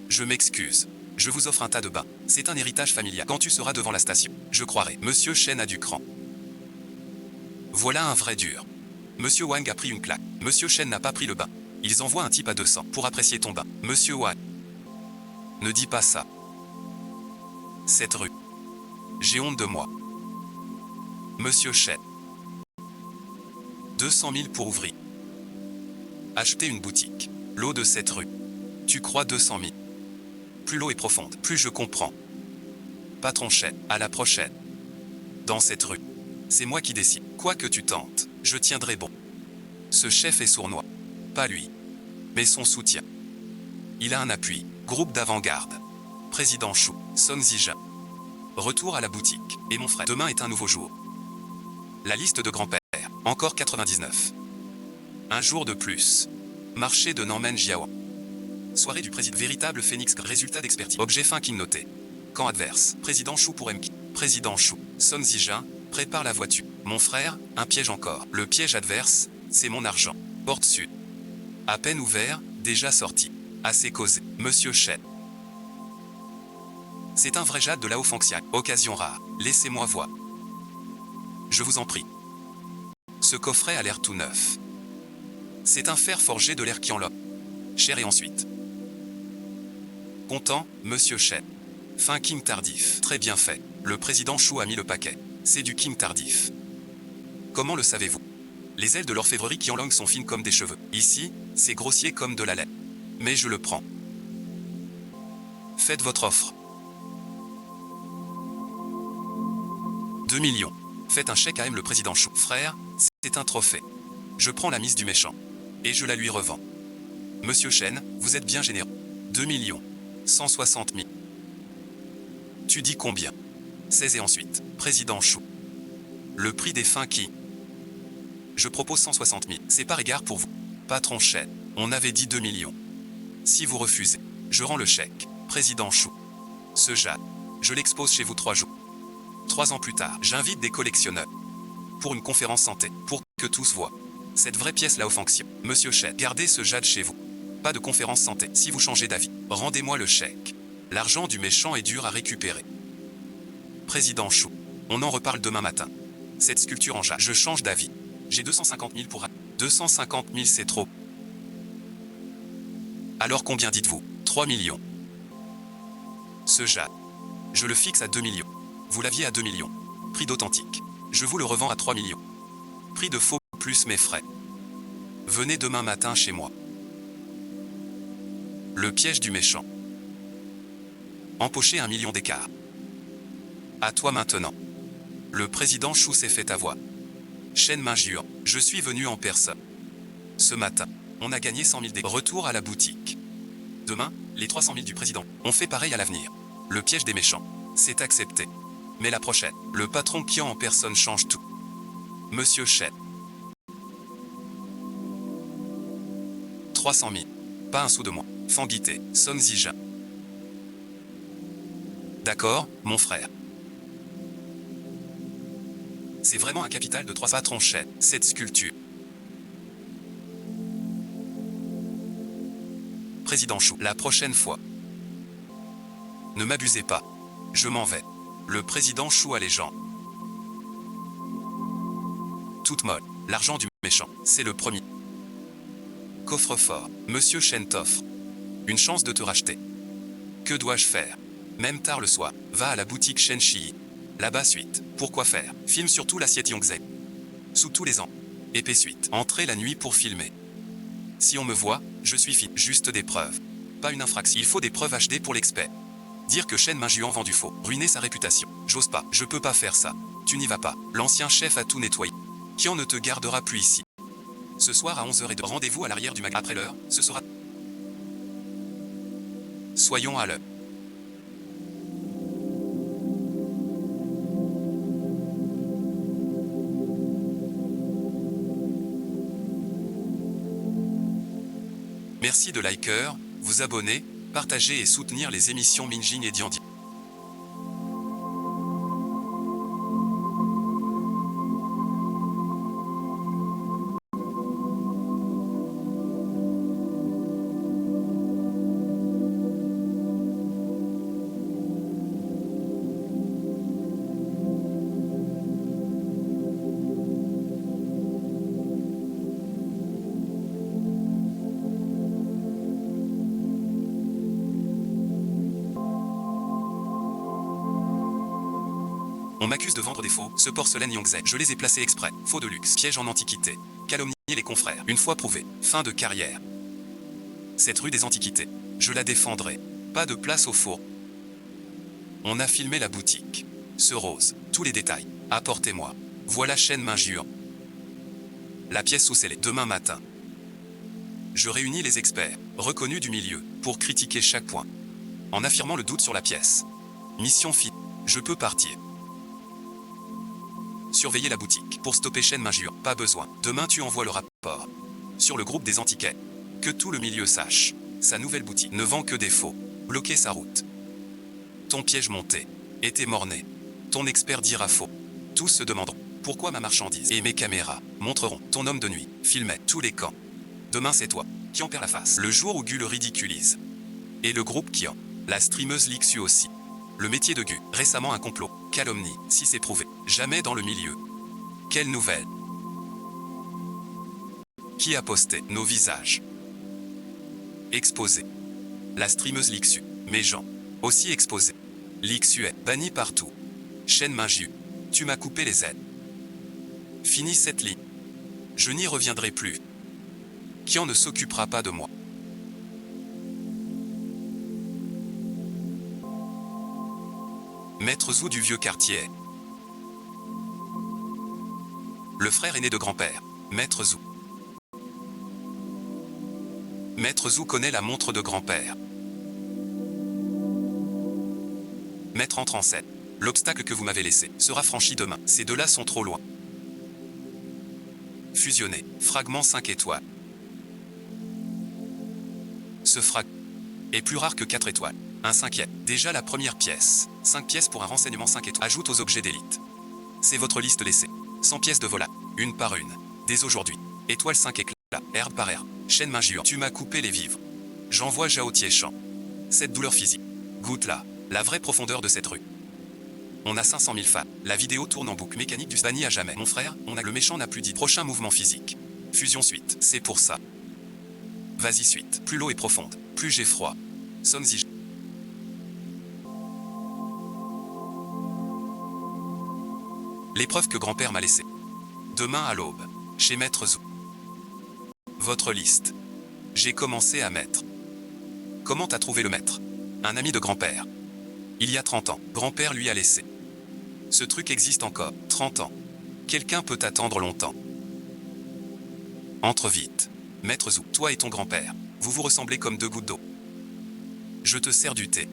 Je m'excuse. Je vous offre un tas de bains. C'est un héritage familial. Quand tu seras devant la station, je croirai. Monsieur Chen a du cran. Voilà un vrai dur. Monsieur Wang a pris une claque. Monsieur Chen n'a pas pris le bain. Ils envoient un type à 200 pour apprécier ton bain. Monsieur Wang. Ne dis pas ça. Cette rue. J'ai honte de moi. Monsieur Chen. 200 000 pour ouvrir. Acheter une boutique. L'eau de cette rue. Tu crois 200 000. Plus l'eau est profonde, plus je comprends. Patron Chen, à la prochaine. Dans cette rue. C'est moi qui décide. Quoi que tu tentes, je tiendrai bon. Ce chef est sournois. Pas lui. Mais son soutien. Il a un appui. Groupe d'avant-garde. Président Chou, Song Zijin. Retour à la boutique. Et mon frère. Demain est un nouveau jour. La liste de grand-père. Encore 99. Un jour de plus. Marché de Nanmen Jiao. Soirée du président. Véritable phénix. Résultat d'expertise. Objet fin king noté. Camp adverse. Président Chou pour MK. Président Chou. Song Zijin. Prépare la voiture. Mon frère, un piège encore. Le piège adverse, c'est mon argent. Porte sud. À peine ouvert, déjà sorti. Assez causé. Monsieur Chen. C'est un vrai jade de la Haut-Fonxian. Occasion rare. Laissez-moi voir. Je vous en prie. Ce coffret a l'air tout neuf. C'est un fer forgé de l'air Qianlong. Cher et ensuite. Content, Monsieur Chen. Fin king tardif. Très bien fait. Le président Chou a mis le paquet. C'est du king tardif. Comment le savez-vous? Les ailes de l'orfèvrerie qui en langue sont fines comme des cheveux. Ici, c'est grossier comme de la laine. Mais je le prends. Faites votre offre. 2 millions. Faites un chèque à M le président Chou. Frère, c'est un trophée. Je prends la mise du méchant. Et je la lui revends. Monsieur Chen, vous êtes bien généreux. 2 millions. 160 000. Tu dis combien? 16 et ensuite, président Chou. Le prix des fins qui? Je propose 160 000. C'est par égard pour vous. Patron Chen, on avait dit 2 millions. Si vous refusez, je rends le chèque. Président Chou. Ce Jade, je l'expose chez vous 3 jours. 3 ans plus tard, j'invite des collectionneurs. Pour une conférence santé, pour que tous voient. Cette vraie pièce-là aux fonctions. Monsieur Chen, gardez ce Jade chez vous. Pas de conférence santé. Si vous changez d'avis, rendez-moi le chèque. L'argent du méchant est dur à récupérer. Président Chou. On en reparle demain matin. Cette sculpture en jade. Je change d'avis. J'ai 250 000 pour... 250 000 c'est trop. Alors combien dites-vous? 3 millions. Ce jade. Je le fixe à 2 millions. Vous l'aviez à 2 millions. Prix d'authentique. Je vous le revends à 3 millions. Prix de faux plus mes frais. Venez demain matin chez moi. Le piège du méchant. Empocher 1 million d'écart. À toi maintenant. Le président Chou s'est fait avoir. Chen m'injure. Je suis venu en personne. Ce matin, on a gagné 100 000 d'écart. Retour à la boutique. Demain, les 300 000 du président. On fait pareil à l'avenir. Le piège des méchants. C'est accepté. Mais la prochaine, le patron Qian en personne change tout. Monsieur Chen. 300 000. Pas un sou de moi. Fanguité, Son Zijin. D'accord, mon frère. C'est vraiment un capital de 3 patrons Chen, cette sculpture. Président Chou, la prochaine fois. Ne m'abusez pas. Je m'en vais. Le président Chou a les gens. Toute molle. L'argent du méchant, c'est le premier. Coffre-fort. Monsieur Chen t'offre une chance de te racheter. Que dois-je faire? Même tard le soir, va à la boutique Shen Shi. Là-bas suite. Pourquoi faire? Filme surtout l'assiette Yongzhe. Sous tous les ans. Épée suite. Entrez la nuit pour filmer. Si on me voit, je suis fit. Juste des preuves. Pas une infraction. Il faut des preuves HD pour l'expert. Dire que Shen Minjuan vend du faux. Ruiner sa réputation. J'ose pas. Je peux pas faire ça. Tu n'y vas pas. L'ancien chef a tout nettoyé. Qian ne te gardera plus ici. Ce soir à 11h02. Rendez-vous à l'arrière du magasin. Après l'heure, ce sera... Soyons à l'heure. Merci de liker, vous abonner, partager et soutenir les émissions Minjin et Diandi. On m'accuse de vendre des faux, ce porcelaine Yongzhe. Je les ai placés exprès. Faux de luxe, piège en antiquité. Calomnier les confrères. Une fois prouvé. Fin de carrière. Cette rue des Antiquités. Je la défendrai. Pas de place au four. On a filmé la boutique. Ce rose. Tous les détails. Apportez-moi. Voilà Chen Minjuan. La pièce sous scellée. Demain matin. Je réunis les experts, reconnus du milieu, pour critiquer chaque point. En affirmant le doute sur la pièce. Mission finie. Je peux partir. Surveiller la boutique. Pour stopper Chen Minjuan, pas besoin. Demain tu envoies le rapport. Sur le groupe des antiquaires. Que tout le milieu sache. Sa nouvelle boutique ne vend que des faux. Bloquer sa route. Ton piège monté. Était morné. Ton expert dira faux. Tous se demanderont pourquoi ma marchandise et mes caméras montreront ton homme de nuit. Filmait tous les camps. Demain c'est toi qui en perds la face. Le jour où Gu le ridiculise. Et le groupe Qian. La streameuse Lixu aussi. Le métier de Gu. Récemment un complot. Calomnie. Si c'est prouvé. Jamais dans le milieu. Quelle nouvelle? Qui a posté nos visages? Exposés. La streameuse Lixu. Mes gens. Aussi exposés. Lixu est banni partout. Chen Minjuan. Tu m'as coupé les ailes. Finis cette ligne. Je n'y reviendrai plus. Kian ne s'occupera pas de moi. Maître Zhu du vieux quartier. Le frère aîné de grand-père, Maître Zhu. Maître Zhu connaît la montre de grand-père. Maître entre en scène. L'obstacle que vous m'avez laissé sera franchi demain. Ces deux-là sont trop loin. Fusionné. Fragment 5 étoiles. Ce fragment est plus rare que 4 étoiles. Un cinquième. Déjà la première pièce. 5 pièces pour un renseignement 5 étoiles. Ajoute aux objets d'élite. C'est votre liste laissée. 100 pièces de vola. Une par une. Dès aujourd'hui. Étoile 5 éclats. Herbe par herbe. Chaîne main géante. Tu m'as coupé les vivres. J'envoie Zhao Tiechan. Cette douleur physique. Goûte là. La vraie profondeur de cette rue. On a 500 000 fans. La vidéo tourne en boucle mécanique du banni à jamais. Mon frère, le méchant n'a plus dit. Prochain mouvement physique. Fusion suite. C'est pour ça. Vas-y suite. Plus l'eau est profonde. Plus j'ai froid. Sommes-y. L'épreuve que grand-père m'a laissée. Demain à l'aube. Chez Maître Zhu. Votre liste. J'ai commencé à mettre. Comment t'as trouvé le maître? Un ami de grand-père. Il y a 30 ans, grand-père lui a laissé. Ce truc existe encore, 30 ans. Quelqu'un peut attendre longtemps. Entre vite. Maître Zhu, toi et ton grand-père, vous vous ressemblez comme deux gouttes d'eau. Je te sers du thé.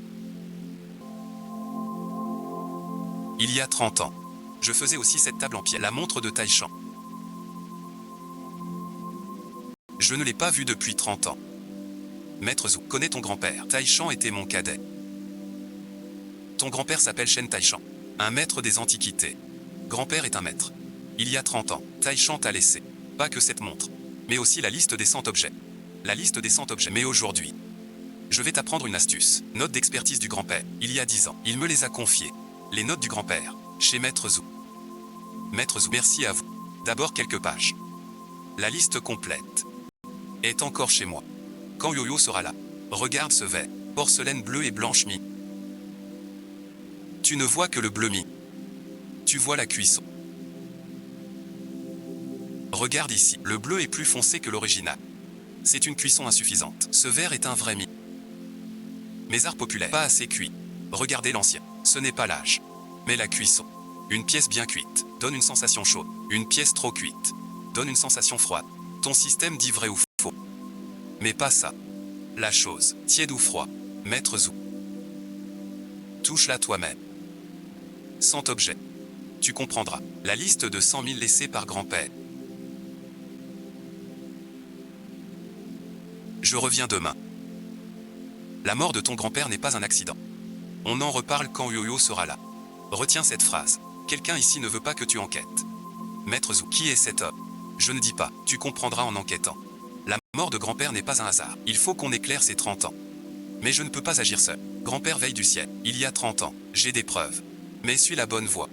Il y a 30 ans, je faisais aussi cette table en pierre, la montre de Taishan. Je ne l'ai pas vue depuis 30 ans. Maître Zhu, connais ton grand-père. Taishan était mon cadet. Ton grand-père s'appelle Shen Taishan, un maître des antiquités. Grand-père est un maître. Il y a 30 ans, Taishan t'a laissé. Pas que cette montre, mais aussi la liste des 100 objets. La liste des 100 objets. Mais aujourd'hui, je vais t'apprendre une astuce. Note d'expertise du grand-père. Il y a 10 ans, il me les a confiées. Les notes du grand-père, chez Maître Zhu. Maître Zhu, merci à vous. D'abord quelques pages. La liste complète est encore chez moi. Quand Yo-Yo sera là, regarde ce verre. Porcelaine bleue et blanche mi. Tu ne vois que le bleu mi. Tu vois la cuisson. Regarde ici, le bleu est plus foncé que l'original. C'est une cuisson insuffisante. Ce verre est un vrai mi. Mes arts populaires, pas assez cuit. Regardez l'ancien. Ce n'est pas l'âge, mais la cuisson. Une pièce bien cuite donne une sensation chaude. Une pièce trop cuite donne une sensation froide. Ton système dit vrai ou faux. Mais pas ça. La chose, tiède ou froid. Maître Zhu. Touche-la toi-même. 100 objets. Tu comprendras. La liste de 100 000 laissés par grand-père. Je reviens demain. La mort de ton grand-père n'est pas un accident. On en reparle quand Yo-Yo sera là. Retiens cette phrase. Quelqu'un ici ne veut pas que tu enquêtes. Maître Zhu, qui est cet homme? Je ne dis pas, tu comprendras en enquêtant. La mort de grand-père n'est pas un hasard. Il faut qu'on éclaire ses 30 ans. Mais je ne peux pas agir seul. Grand-père veille du ciel. Il y a 30 ans, j'ai des preuves. Mais suis la bonne voie.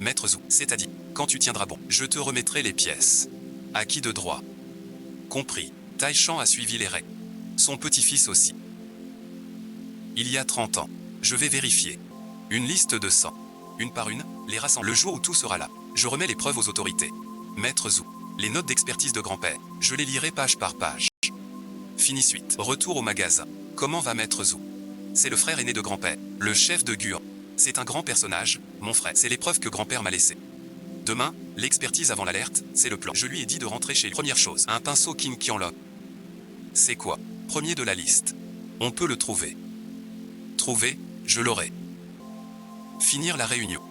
Maître Zhu, c'est-à-dire, quand tu tiendras bon, je te remettrai les pièces. À qui de droit? Compris. Taishan a suivi les règles. Son petit-fils aussi. Il y a 30 ans, je vais vérifier. Une liste de 100. Une par une, les rassembler. Le jour où tout sera là, je remets les preuves aux autorités. Maître Zhu, les notes d'expertise de grand-père, je les lirai page par page. Fini suite. Retour au magasin. Comment va Maître Zhu? C'est le frère aîné de grand-père, le chef de Guan. C'est un grand personnage, mon frère. C'est l'épreuve que grand-père m'a laissée. Demain, l'expertise avant l'alerte, c'est le plan. Je lui ai dit de rentrer chez lui. Première chose, un pinceau King Qianlong. C'est quoi? Premier de la liste. On peut le trouver. Trouver, je l'aurai. Finir la réunion.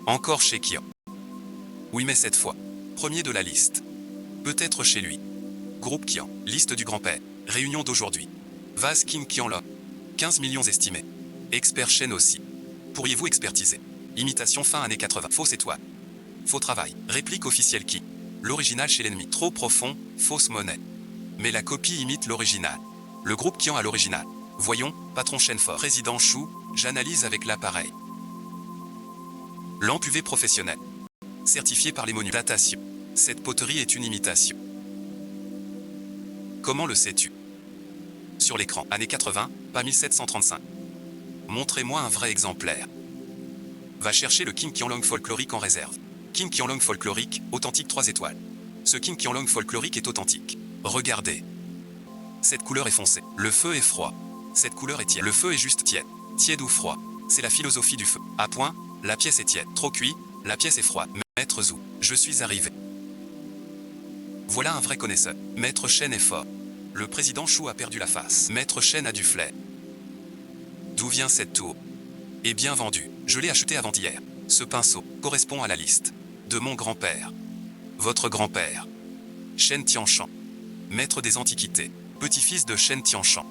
Encore chez Qian. Oui mais cette fois, premier de la liste. Peut-être chez lui. Groupe Qian, liste du grand-père, réunion d'aujourd'hui. Vase King Qianlong. 15 millions estimés. Expert chaîne aussi. Pourriez-vous expertiser? Imitation fin années 80. Fausse étoile. Faux travail. Réplique officielle qui? L'original chez l'ennemi. Trop profond, fausse monnaie. Mais la copie imite l'original. Le groupe Qian a l'original. Voyons, patron chaîne fort. Président Chou, j'analyse avec l'appareil. Lampe UV professionnelle. Certifié par les monuments. Datation. Cette poterie est une imitation. Comment le sais-tu? Sur l'écran, années 80, pas 1735. Montrez-moi un vrai exemplaire. Va chercher le King Qianlong folklorique en réserve. King Qianlong folklorique, authentique 3 étoiles. Ce King Qianlong folklorique est authentique. Regardez. Cette couleur est foncée. Le feu est froid. Cette couleur est tiède. Le feu est juste tiède. Tiède ou froid. C'est la philosophie du feu. À point, la pièce est tiède. Trop cuit, la pièce est froide. Maître Zhou, je suis arrivé. Voilà un vrai connaisseur. Maître Chen est fort. Le président Chou a perdu la face. Maître Chen a du flair. D'où vient cette tour? Eh bien vendue. Je l'ai acheté avant-hier. Ce pinceau correspond à la liste de mon grand-père. Votre grand-père. Shen Tianshan. Maître des Antiquités. Petit-fils de Shen Tianshan.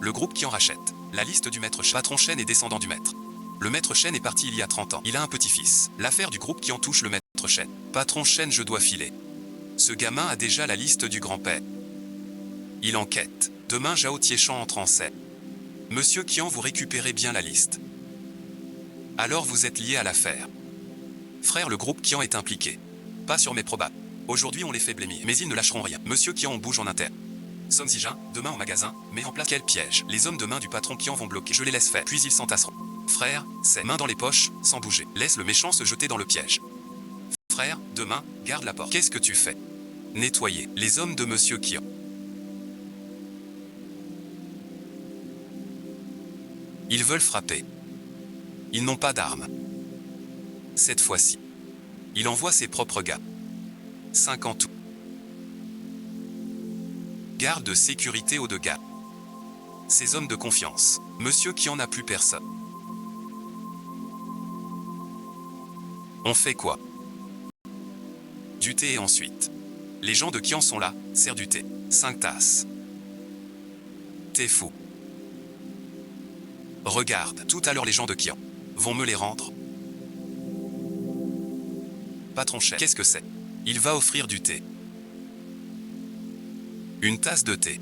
Le groupe qui en rachète. La liste du maître Shen. Patron Shen est descendant du maître. Le maître Shen est parti il y a 30 ans. Il a un petit-fils. L'affaire du groupe qui en touche le maître Shen. Patron Shen, je dois filer. Ce gamin a déjà la liste du grand-père. Il enquête. Demain Zhao Tiechan entre en scène. Monsieur Qian, vous récupérez bien la liste. Alors vous êtes lié à l'affaire. Frère, le groupe Qian est impliqué. Pas sur mes probables. Aujourd'hui on les fait blêmir, mais ils ne lâcheront rien. Monsieur Qian, on bouge en interne. Sun Zijin, demain au magasin, met en place quel piège. Les hommes de main du patron Qian vont bloquer. Je les laisse faire, puis ils s'entasseront. Frère, c'est main dans les poches, sans bouger. Laisse le méchant se jeter dans le piège. Frère, demain, garde la porte. Qu'est-ce que tu fais? Nettoyer. Les hommes de Monsieur Qian. Ils veulent frapper. Ils n'ont pas d'armes. Cette fois-ci, il envoie ses propres gars. 5 en tout. Garde de sécurité aux 2 gars. Ces hommes de confiance. Monsieur qui en a plus personne. On fait quoi? Du thé et ensuite. Les gens de qui en sont là, sert du thé. 5 tasses. T'es fou. Regarde, tout à l'heure les gens de Qian vont me les rendre. Patron Chen, qu'est-ce que c'est? Il va offrir du thé. Une tasse de thé.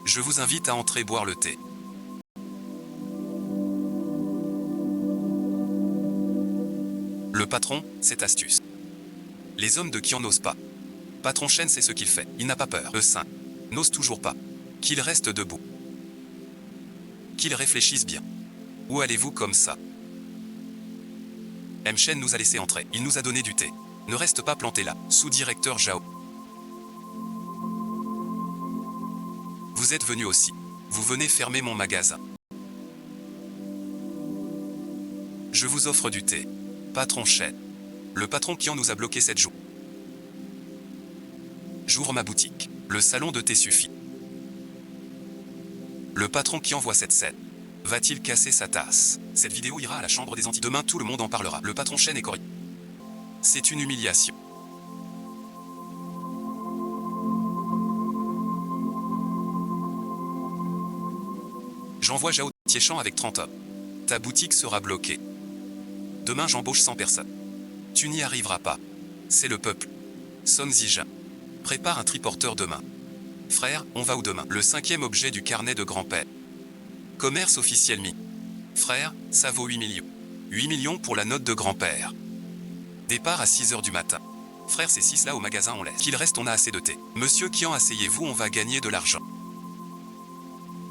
Je vous invite à entrer boire le thé. Le patron, c'est astuce. Les hommes de Qian n'osent pas. Patron Chen sait ce qu'il fait. Il n'a pas peur. Eux saints n'osent toujours pas. Qu'il reste debout. Qu'ils réfléchissent bien. Où allez-vous comme ça? M. Chen nous a laissé entrer. Il nous a donné du thé. Ne reste pas planté là. Sous-directeur Zhao. Vous êtes venu aussi. Vous venez fermer mon magasin. Je vous offre du thé. Patron Chen. Le patron Qian nous a bloqué cette journée. J'ouvre ma boutique. Le salon de thé suffit. Le patron qui envoie cette scène. Va-t-il casser sa tasse? Cette vidéo ira à la chambre des anti. Demain tout le monde en parlera. Le patron Chen est correct. C'est une humiliation. J'envoie Zhao Tiechan avec 30 hommes. Ta boutique sera bloquée. Demain j'embauche 100 personnes. Tu n'y arriveras pas. C'est le peuple. Sun Zijin. Prépare un triporteur demain. Frère, on va où demain? Le 5e objet du carnet de grand-père. Commerce officiel mi. Frère, ça vaut 8 millions. 8 millions pour la note de grand-père. Départ à 6 h du matin. Frère, ces 6 là au magasin on laisse. Qu'il reste, on a assez de thé. Monsieur Qian, asseyez-vous, on va gagner de l'argent.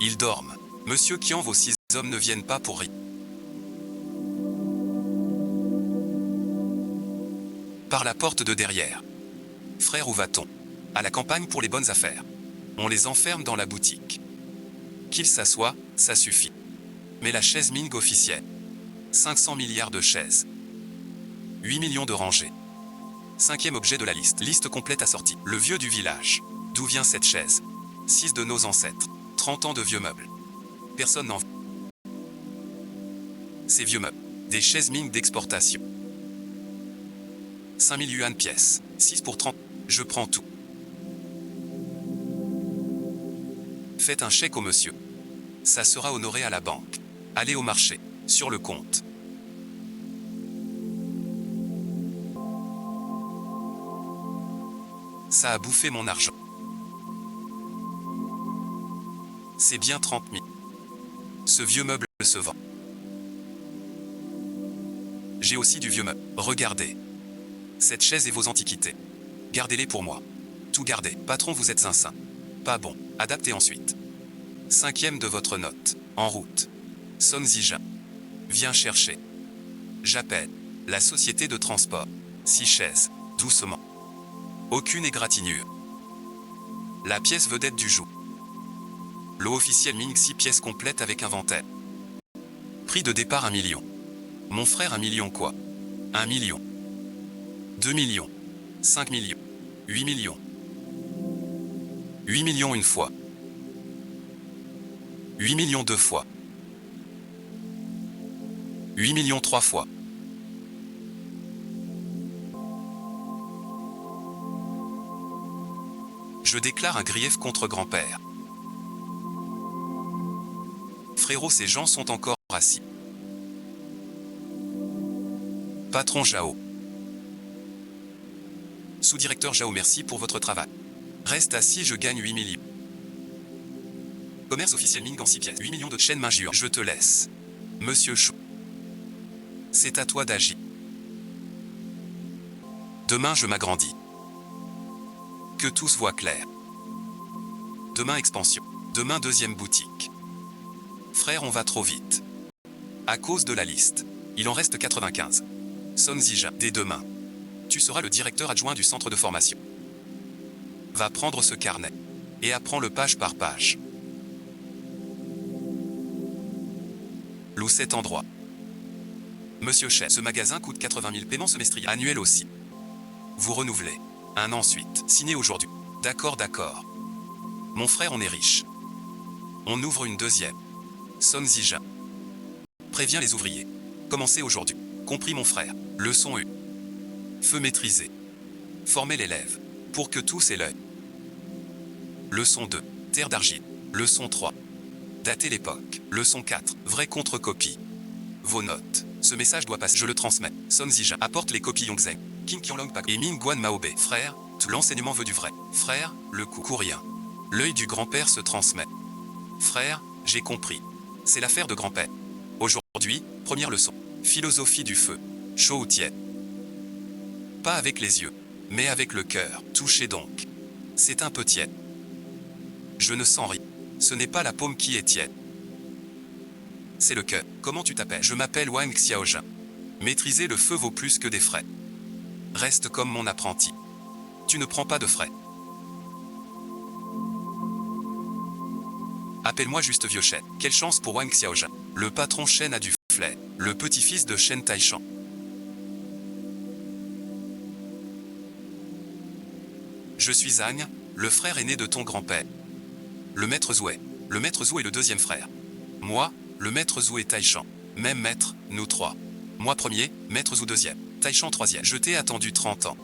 Ils dorment. Monsieur Qian, vos 6 hommes ne viennent pas pour rien. Par la porte de derrière. Frère, où va-t-on? À la campagne pour les bonnes affaires. On les enferme dans la boutique. Qu'ils s'assoient, ça suffit. Mais la chaise Ming officielle. 500 milliards de chaises. 8 millions de rangées. 5e objet de la liste. Liste complète assortie. Le vieux du village. D'où vient cette chaise? 6 de nos ancêtres. 30 ans de vieux meubles. Personne n'en veut. Ces vieux meubles. Des chaises Ming d'exportation. 5000 yuan pièce. 6 pour 30. Je prends tout. Faites un chèque au monsieur. Ça sera honoré à la banque. Allez au marché. Sur le compte. Ça a bouffé mon argent. C'est bien 30 000. Ce vieux meuble se vend. J'ai aussi du vieux meuble. Regardez. Cette chaise et vos antiquités. Gardez-les pour moi. Tout gardez. Patron, vous êtes un saint. Pas bon. Adaptez ensuite. 5e de votre note. En route. Son Zija. Viens chercher. J'appelle. La société de transport. 6 chaises. Doucement. Aucune égratignure. La pièce vedette du jour. Lot officiel Ming 6 pièces complètes avec inventaire. Prix de départ 1 million. Mon frère 1 million quoi? 1 million. 2 millions. 5 millions. 8 millions. 8 millions une fois. 8 millions deux fois. 8 millions trois fois. Je déclare un grief contre grand-père. Frérot, ces gens sont encore assis. Patron Jao. Sous-directeur Jao, merci pour votre travail. Reste assis, je gagne 8 millions. Commerce officiel Ming en 6 pièces. 8 millions de chaînes main jure. Je te laisse. Monsieur Chou. C'est à toi d'agir. Demain je m'agrandis. Que tous voient clair. Demain expansion. Demain deuxième boutique. Frère, on va trop vite. À cause de la liste. Il en reste 95. Son Zija, dès demain. Tu seras le directeur adjoint du centre de formation. Va prendre ce carnet. Et apprends-le page par page. Loue cet endroit. Monsieur Chef, ce magasin coûte 80 000 paiements semestriels. Annuel aussi. Vous renouvelez. Un an suite. Signé aujourd'hui. D'accord, d'accord. Mon frère, on est riche. On ouvre une deuxième. Son Zija. Préviens les ouvriers. Commencez aujourd'hui. Compris mon frère. Leçon 1. Feu maîtrisé. Former l'élève. Pour que tous aient l'œil. Leçon 2. Terre d'argile. Leçon 3. Dater l'époque. Leçon 4. Vraie contre-copie. Vos notes. Ce message doit passer. Je le transmets. Son Zija. Apporte les copies Yongzheng. King Qianlong Pak. Et Ming Guan Maobe. Frère, tout l'enseignement veut du vrai. Frère, le coup courrien. L'œil du grand-père se transmet. Frère, j'ai compris. C'est l'affaire de grand-père. Aujourd'hui, première leçon. Philosophie du feu. Chaud ou tiède. Pas avec les yeux, mais avec le cœur. Touchez donc. C'est un peu tiède. Je ne sens rien. Ce n'est pas la paume qui est tiède. C'est le cœur. Comment tu t'appelles? Je m'appelle Wang Xiaojin. Maîtriser le feu vaut plus que des frais. Reste comme mon apprenti. Tu ne prends pas de frais. Appelle-moi juste vieux Shen. Quelle chance pour Wang Xiaojin. Le patron Shen a du flair. Le petit-fils de Shen Taishan. Je suis Zhang, le frère aîné de ton grand-père. Le maître Zoué. Le maître Zhou est le deuxième frère. Moi, le maître Zhou et Taishan. Même maître, nous trois. Moi premier, maître Zhou deuxième. Taishan troisième. Je t'ai attendu 30 ans.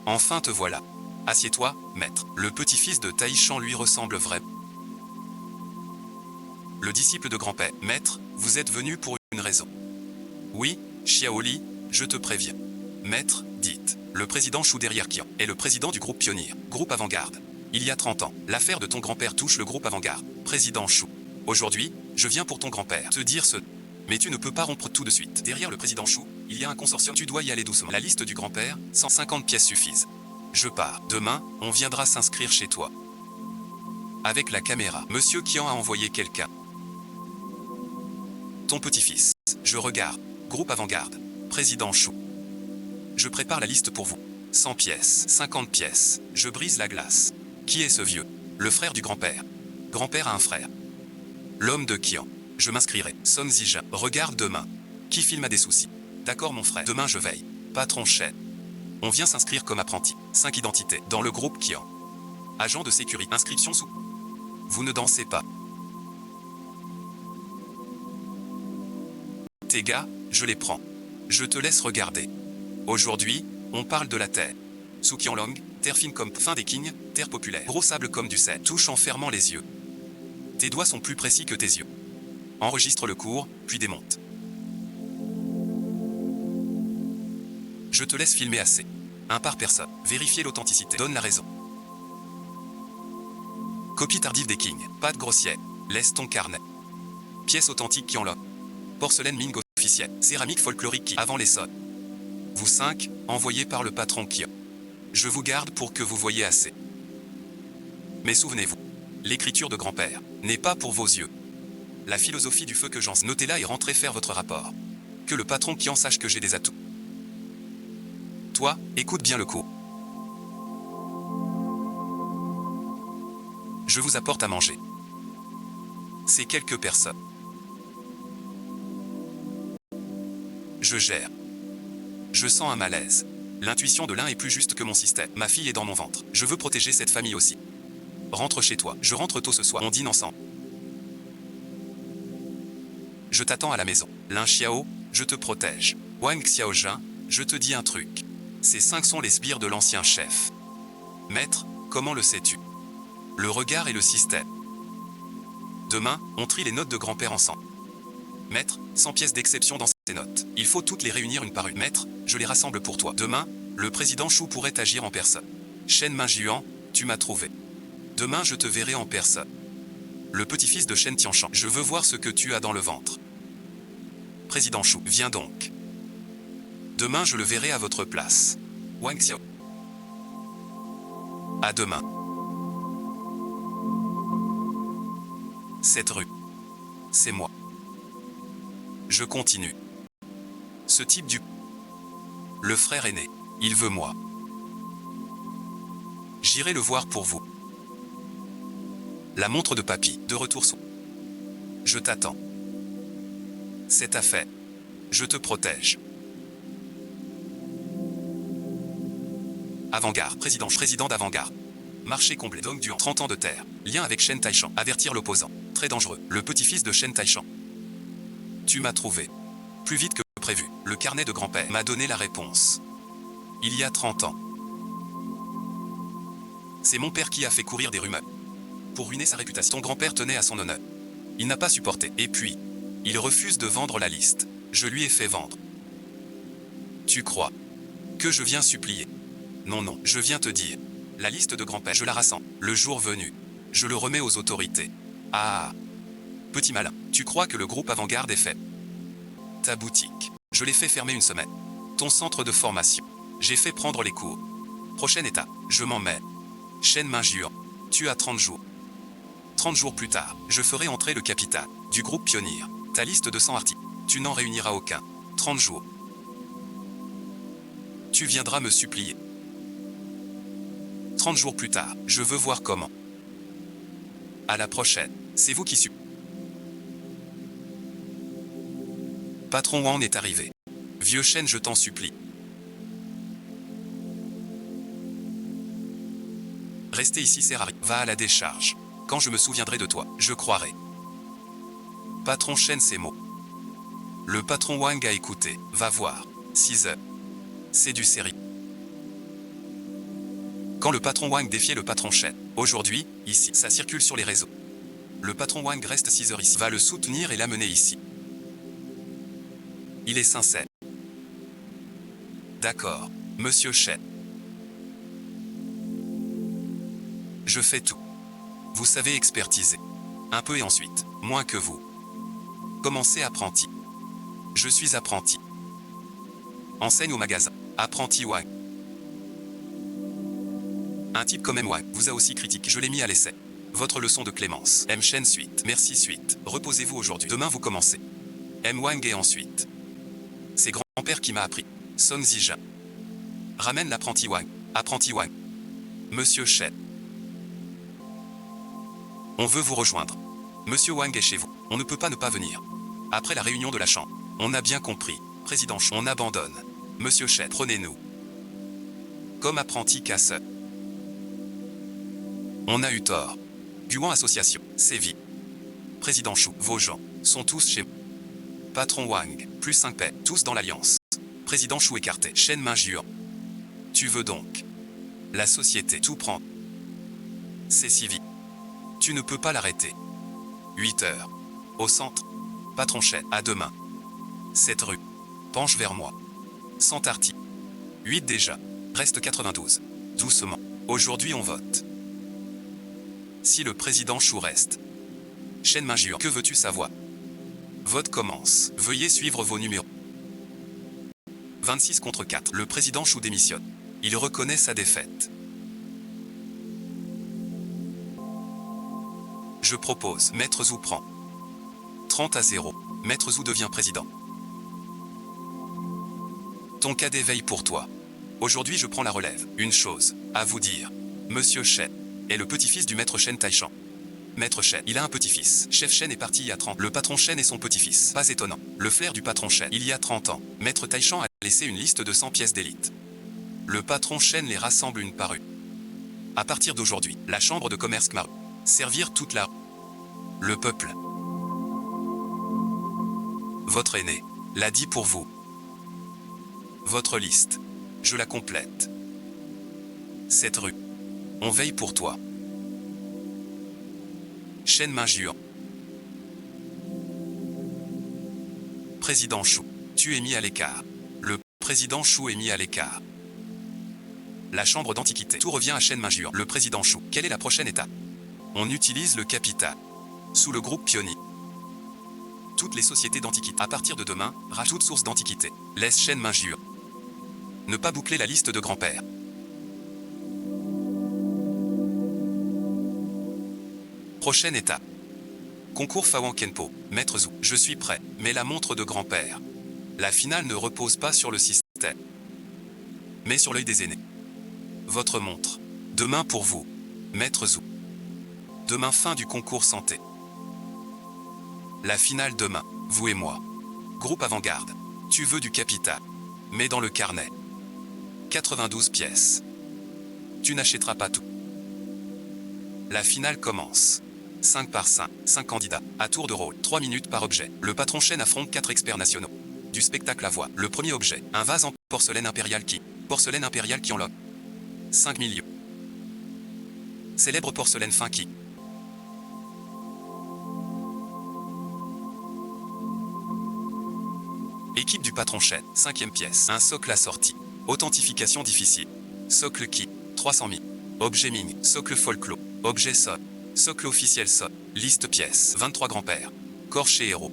Enfin te voilà. Assieds-toi, maître. Le petit-fils de Taishan lui ressemble vraiment. Le disciple de grand-père. Maître, vous êtes venu pour une raison. Oui, Xiaoli, je te préviens. Maître, dites. Le président Chou derrière Qian est le président du groupe Pionnier, groupe Avant-Garde. Il y a 30 ans, l'affaire de ton grand-père touche le groupe Avant-Garde. Président Chou. Aujourd'hui, je viens pour ton grand-père te dire ce... Mais tu ne peux pas rompre tout de suite. Derrière le président Chou, il y a un consortium. Tu dois y aller doucement. La liste du grand-père, 150 pièces suffisent. Je pars. Demain, on viendra s'inscrire chez toi. Avec la caméra. Monsieur Qian a envoyé quelqu'un. Ton petit-fils. Je regarde. Groupe Avant-Garde. Président Chou. Je prépare la liste pour vous. 100 pièces. 50 pièces. Je brise la glace. Qui est ce vieux? Le frère du grand-père. Grand-père a un frère. L'homme de Qian. Je m'inscrirai. Son Zija. Regarde demain. Qui filme a des soucis. D'accord mon frère. Demain je veille. Patron Shen. On vient s'inscrire comme apprenti. 5 identités. Dans le groupe Qian. Agent de sécurité. Inscription sous. Vous ne dansez pas. Tes gars, je les prends. Je te laisse regarder. Aujourd'hui, on parle de la terre. Sous Qianlong, terre fine comme fin des Qing, terre populaire. Gros sable comme du sel. Touche en fermant les yeux. Tes doigts sont plus précis que tes yeux. Enregistre le cours, puis démonte. Je te laisse filmer assez. Un par personne. Vérifier l'authenticité. Donne la raison. Copie tardive des Qing. Pas de grossière. Laisse ton carnet. Pièce authentique Qianlong. Porcelaine Ming officielle. Céramique folklorique qui avant les sonnes. Vous 5, envoyés par le patron Qian. Je vous garde pour que vous voyiez assez. Mais souvenez-vous, l'écriture de grand-père n'est pas pour vos yeux. La philosophie du feu que j'en... Notez-la et rentrez faire votre rapport. Que le patron qui en sache que j'ai des atouts. Toi, écoute bien le coup. Je vous apporte à manger. C'est quelques personnes. Je gère. Je sens un malaise. L'intuition de l'un est plus juste que mon système. Ma fille est dans mon ventre. Je veux protéger cette famille aussi. Rentre chez toi. Je rentre tôt ce soir. On dîne ensemble. Je t'attends à la maison. Lin Xiao, je te protège. Wang Xiaojun, je te dis un truc. Ces 5 sont les sbires de l'ancien chef. Maître, comment le sais-tu? Le regard et le système. Demain, on trie les notes de grand-père ensemble. Maître, 100 pièces d'exception dans ces notes. Il faut toutes les réunir une par une. Maître, je les rassemble pour toi. Demain, le président Shu pourrait agir en personne. Shen Mingjian, tu m'as trouvé. Demain, je te verrai en personne. Le petit-fils de Shen Tianshan, je veux voir ce que tu as dans le ventre. Président Shu, viens donc. Demain, je le verrai à votre place. Wang Xiao. À demain. Cette rue. C'est moi. Je continue. Ce type du... Le frère aîné. Il veut moi. J'irai le voir pour vous. La montre de papy, de retour sous. Je t'attends. C'est à fait. Je te protège. Avant-garde, président d'avant-garde. Marché comblé, Dong Duan, 30 ans de terre. Lien avec Shen Taishan, avertir l'opposant. Très dangereux, le petit-fils de Shen Taishan. Tu m'as trouvé. Plus vite que prévu, le carnet de grand-père m'a donné la réponse. Il y a 30 ans. C'est mon père qui a fait courir des rumeurs. Pour ruiner sa réputation, ton grand-père tenait à son honneur. Il n'a pas supporté. Et puis, il refuse de vendre la liste. Je lui ai fait vendre. Tu crois que je viens supplier? Non, non, je viens te dire. La liste de grand-père, je la rassemble. Le jour venu, je le remets aux autorités. Ah, petit malin, tu crois que le groupe avant-garde est fait? Ta boutique, je l'ai fait fermer une semaine. Ton centre de formation, j'ai fait prendre les cours. Prochaine étape, je m'en mets. Shen Mingjian, tu as 30 jours. 30 jours plus tard, je ferai entrer le capital du groupe Pionnier. Ta liste de 100 articles, tu n'en réuniras aucun. 30 jours. Tu viendras me supplier. 30 jours plus tard, je veux voir comment. À la prochaine, c'est vous qui suppliez. Patron Wang est arrivé. Vieux Shen, je t'en supplie. Rester ici sert à rien. Va à la décharge. Quand je me souviendrai de toi, je croirai. Patron Shen, ces mots. Le patron Wang a écouté. Va voir. 6 heures. C'est du sérieux. Quand le patron Wang défiait le patron Shen. Aujourd'hui, ici, ça circule sur les réseaux. Le patron Wang reste 6 heures ici. Va le soutenir et l'amener ici. Il est sincère. D'accord, monsieur Shen. Je fais tout. Vous savez expertiser. Un peu et ensuite, moins que vous. Commencez apprenti. Je suis apprenti. Enseigne au magasin. Apprenti Wang. Un type comme M. Wang vous a aussi critiqué. Je l'ai mis à l'essai. Votre leçon de clémence. M. Shen suite. Merci suite. Reposez-vous aujourd'hui. Demain vous commencez. M. Wang et ensuite. C'est grand-père qui m'a appris. Song Zijia. Ramène l'apprenti Wang. Apprenti Wang. Monsieur Shen. On veut vous rejoindre. Monsieur Wang est chez vous. On ne peut pas ne pas venir. Après la réunion de la chambre. On a bien compris. Président Shen. On abandonne. Monsieur Shen. Prenez-nous. Comme apprenti casseur. On a eu tort. Guan Association. Séville. Président Shu. Vos gens sont tous chez vous. Patron Wang. Plus 5 paix. Tous dans l'alliance. Président Shu écarté. Shen Mingjian. Tu veux donc. La société. Tout prend. C'est civil. Tu ne peux pas l'arrêter. 8 heures. Au centre. Patron Shen. À demain. Cette rue. Penche vers moi. 100 articles. 8 déjà. Reste 92. Doucement. Aujourd'hui on vote. Si le président Shu reste. Shen Mingjian. Que veux-tu savoir? Vote commence. Veuillez suivre vos numéros. 26 contre 4. Le président Shu démissionne. Il reconnaît sa défaite. Je propose. Maître Zhou prend. 30-0. Maître Zhou devient président. Ton cadet veille pour toi. Aujourd'hui je prends la relève. Une chose à vous dire. Monsieur Shen est le petit-fils du maître Shen Taishan. Maître Shen, il a un petit-fils. Chef Shen est parti il y a 30 ans. Le patron Shen est son petit-fils. Pas étonnant. Le flair du patron Shen. Il y a 30 ans, Maître Taishan a laissé une liste de 100 pièces d'élite. Le patron Shen les rassemble une par une. À partir d'aujourd'hui, la chambre de commerce Kmaru. Servir toute la... Le peuple. Votre aîné l'a dit pour vous. Votre liste. Je la complète. Cette rue. On veille pour toi. Shen Minjuan. Président Chou. Tu es mis à l'écart. Le président Chou est mis à l'écart. La chambre d'antiquité. Tout revient à Shen Minjuan. Le président Chou. Quelle est la prochaine étape? On utilise le capital. Sous le groupe Pionnier. Toutes les sociétés d'antiquité. À partir de demain, rajoute source d'antiquité. Laisse Shen Minjuan. Ne pas boucler la liste de grand-père. Prochaine étape. Concours Fawan Kenpo. Maître Zhou. Je suis prêt. Mais la montre de grand-père. La finale ne repose pas sur le système, mais sur l'œil des aînés. Votre montre. Demain pour vous. Maître Zhou. Demain fin du concours santé. La finale demain. Vous et moi. Groupe avant-garde. Tu veux du capital. Mets dans le carnet. 92 pièces. Tu n'achèteras pas tout. La finale commence. 5 par 5, 5 candidats, à tour de rôle, 3 minutes par objet. Le patron Shen affronte 4 experts nationaux. Du spectacle à voix. Le premier objet, un vase en porcelaine impériale qui. Porcelaine impériale qui en lobe. 5 millions. Célèbre porcelaine fin qui. Équipe du patron Shen, 5e pièce. Un socle assorti. Authentification difficile. Socle qui. 300 000. Objet Ming, socle folklore. Objet sol. Socle officiel sol. Liste pièces. 23 grands-pères. Corps chez héros.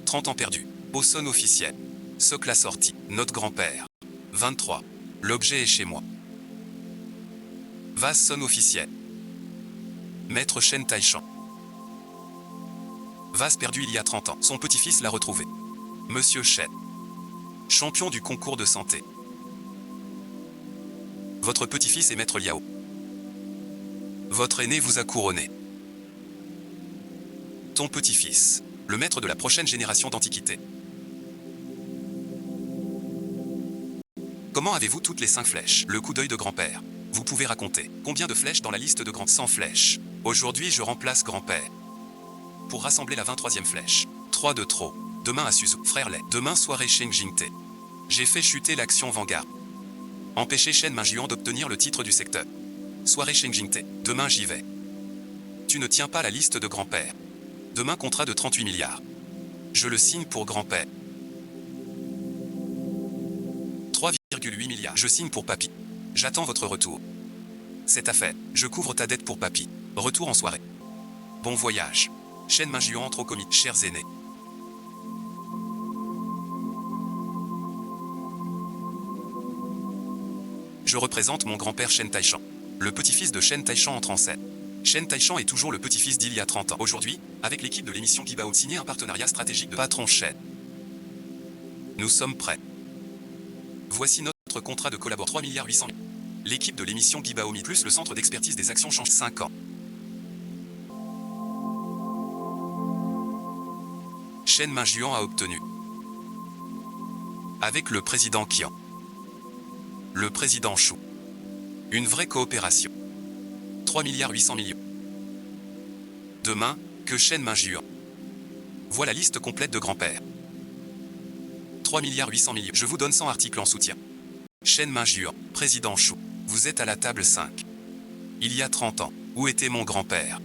30 ans perdus. Au son officiel. Socle assorti. Notre grand-père. 23. L'objet est chez moi. Vase son officiel. Maître Shen Taishan. Vase perdu il y a 30 ans. Son petit-fils l'a retrouvé. Monsieur Shen. Champion du concours de santé. Votre petit-fils est Maître Liao. Votre aîné vous a couronné. Ton petit-fils, le maître de la prochaine génération d'antiquité. Comment avez-vous toutes les 5 flèches? Le coup d'œil de grand-père. Vous pouvez raconter. Combien de flèches dans la liste de grands? 100 flèches. Aujourd'hui je remplace grand-père. Pour rassembler la 23e flèche. 3 de trop. Demain à Suzu. Frère Lei. Demain soirée Sheng Jingte. J'ai fait chuter l'action Vanguard. Empêcher Shen Minjuan d'obtenir le titre du secteur. Soirée Sheng Jingte. Demain j'y vais. Tu ne tiens pas la liste de grand-père. Demain contrat de 38 milliards. Je le signe pour grand-père. 3,8 milliards. Je signe pour papy. J'attends votre retour. Cette affaire, je couvre ta dette pour papy. Retour en soirée. Bon voyage. Shen Minjuan entre au comité. Chers aînés. Je représente mon grand-père Shen Taishan. Le petit-fils de Shen Taishan entre en scène. Shen Taishan est toujours le petit-fils d'il y a 30 ans. Aujourd'hui, avec l'équipe de l'émission Gibao, signé un partenariat stratégique de patron Shen. Nous sommes prêts. Voici notre contrat de collaboration 3,8 milliards. L'équipe de l'émission Gibao plus le centre d'expertise des actions change 5 ans. Shen Minjuan a obtenu. Avec le président Qian. Le président Chou. Une vraie coopération. 3,8 milliards. Demain, que Shen Minjuan. Voilà la liste complète de grand-père. 3,8 milliards. Je vous donne 100 articles en soutien. Shen Minjuan, président Chou. Vous êtes à la table 5. Il y a 30 ans, où était mon grand-père?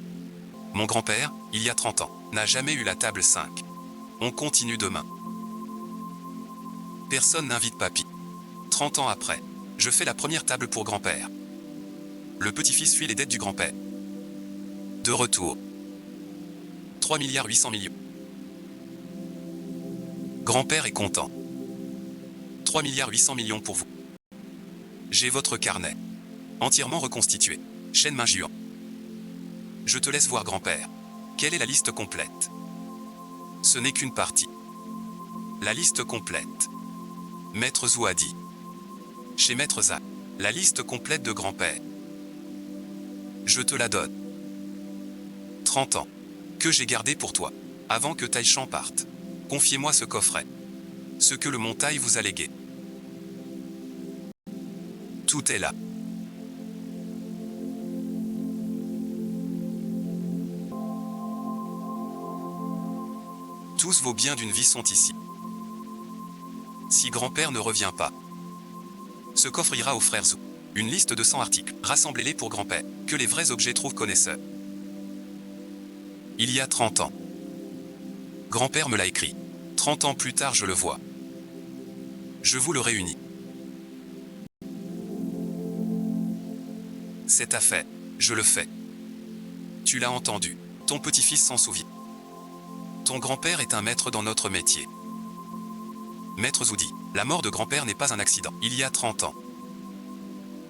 Mon grand-père, il y a 30 ans, n'a jamais eu la table 5. On continue demain. Personne n'invite papy. 30 ans après, je fais la première table pour grand-père. Le petit-fils fuit les dettes du grand-père. De retour. 3,8 milliards. Grand-père est content. 3,8 milliards pour vous. J'ai votre carnet. Entièrement reconstitué. Shen Minjuan. Je te laisse voir grand-père. Quelle est la liste complète? Ce n'est qu'une partie. La liste complète. Maître Zouadi. Chez Maître Za. La liste complète de grand-père. Je te la donne. 30 ans. Que j'ai gardé pour toi. Avant que Taïchan parte. Confiez-moi ce coffret. Ce que le Montaï vous a légué. Tout est là. Tous vos biens d'une vie sont ici. Si grand-père ne revient pas, ce coffre ira aux frères Zou. Une liste de 100 articles. Rassemblez-les pour grand-père. Que les vrais objets trouvent connaisseurs. Il y a 30 ans. Grand-père me l'a écrit. 30 ans plus tard, je le vois. Je vous le réunis. C'est à fait. Je le fais. Tu l'as entendu. Ton petit-fils s'en souvient. Ton grand-père est un maître dans notre métier. Maître Zoudi, la mort de grand-père n'est pas un accident. Il y a 30 ans.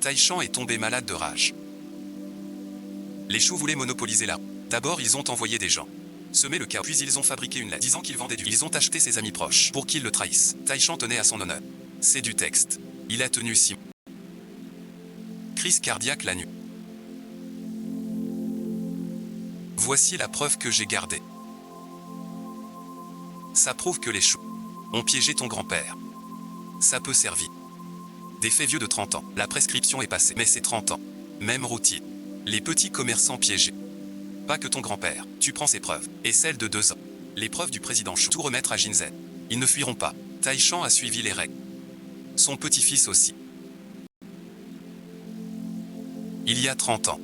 Taïchan est tombé malade de rage. Les choux voulaient monopoliser la. D'abord, ils ont envoyé des gens semer le chaos. Puis ils ont fabriqué une lettre disant qu'ils vendaient du. Ils ont acheté ses amis proches pour qu'ils le trahissent. Taïchan tenait à son honneur. C'est du texte. Il a tenu 6 mois. Crise cardiaque la nuit. Voici la preuve que j'ai gardée. Ça prouve que les choux ont piégé ton grand-père. Ça peut servir. Des faits vieux de 30 ans. La prescription est passée. Mais c'est 30 ans. Même routier. Les petits commerçants piégés. Pas que ton grand-père. Tu prends ses preuves. Et celles de 2 ans. Les preuves du président Chou. Tout remettre à Jinzen. Ils ne fuiront pas. Taïchan a suivi les règles. Son petit-fils aussi. Il y a 30 ans.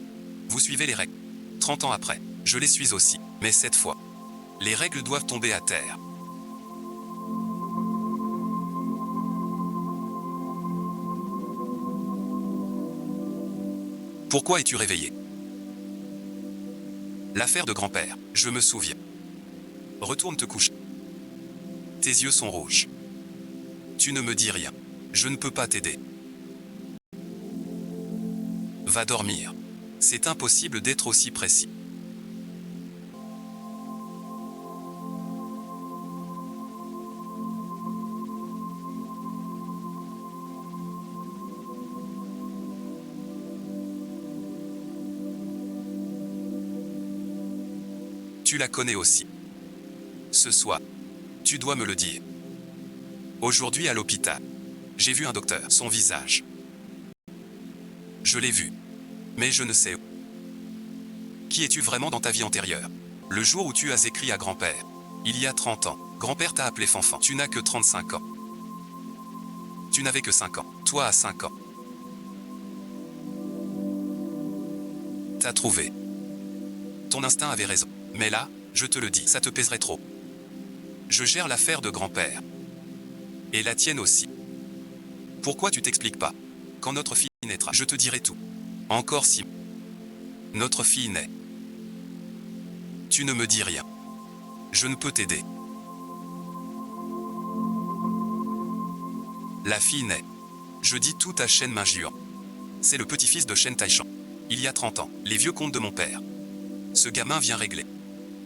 Vous suivez les règles. 30 ans après. Je les suis aussi. Mais cette fois. Les règles doivent tomber à terre. Pourquoi es-tu réveillé? L'affaire de grand-père, je me souviens. Retourne te coucher. Tes yeux sont rouges. Tu ne me dis rien. Je ne peux pas t'aider. Va dormir. C'est impossible d'être aussi précis. Tu la connais aussi. Ce soir, tu dois me le dire. Aujourd'hui à l'hôpital, j'ai vu un docteur, son visage. Je l'ai vu. Mais je ne sais où. Qui es-tu vraiment dans ta vie antérieure? Le jour où tu as écrit à grand-père. Il y a 30 ans. Grand-père t'a appelé Fanfan. Tu n'as que 35 ans. Tu n'avais que 5 ans. Toi à 5 ans. T'as trouvé. Ton instinct avait raison. Mais là, je te le dis, ça te pèserait trop. Je gère l'affaire de grand-père. Et la tienne aussi. Pourquoi tu t'expliques pas? Quand notre fille naîtra, je te dirai tout. Encore si notre fille naît. Tu ne me dis rien. Je ne peux t'aider. La fille naît. Je dis tout à Shen Mingyuan. C'est le petit-fils de Shen Taïchan. Il y a 30 ans, les vieux contes de mon père. Ce gamin vient régler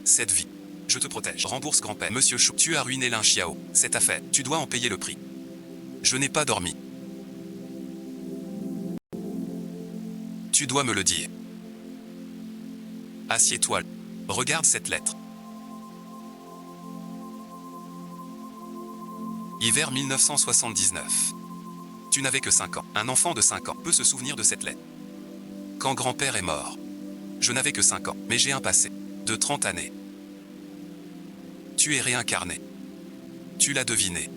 cette vie. Je te protège. Rembourse grand-père. Monsieur Chou, tu as ruiné Lin Xiao. Cette affaire, tu dois en payer le prix. Je n'ai pas dormi. Tu dois me le dire. Assieds-toi. Regarde cette lettre. Hiver 1979. Tu n'avais que 5 ans. Un enfant de 5 ans peut se souvenir de cette lettre. Quand grand-père est mort, je n'avais que 5 ans, mais j'ai un passé de 30 années. Tu es réincarné. Tu l'as deviné.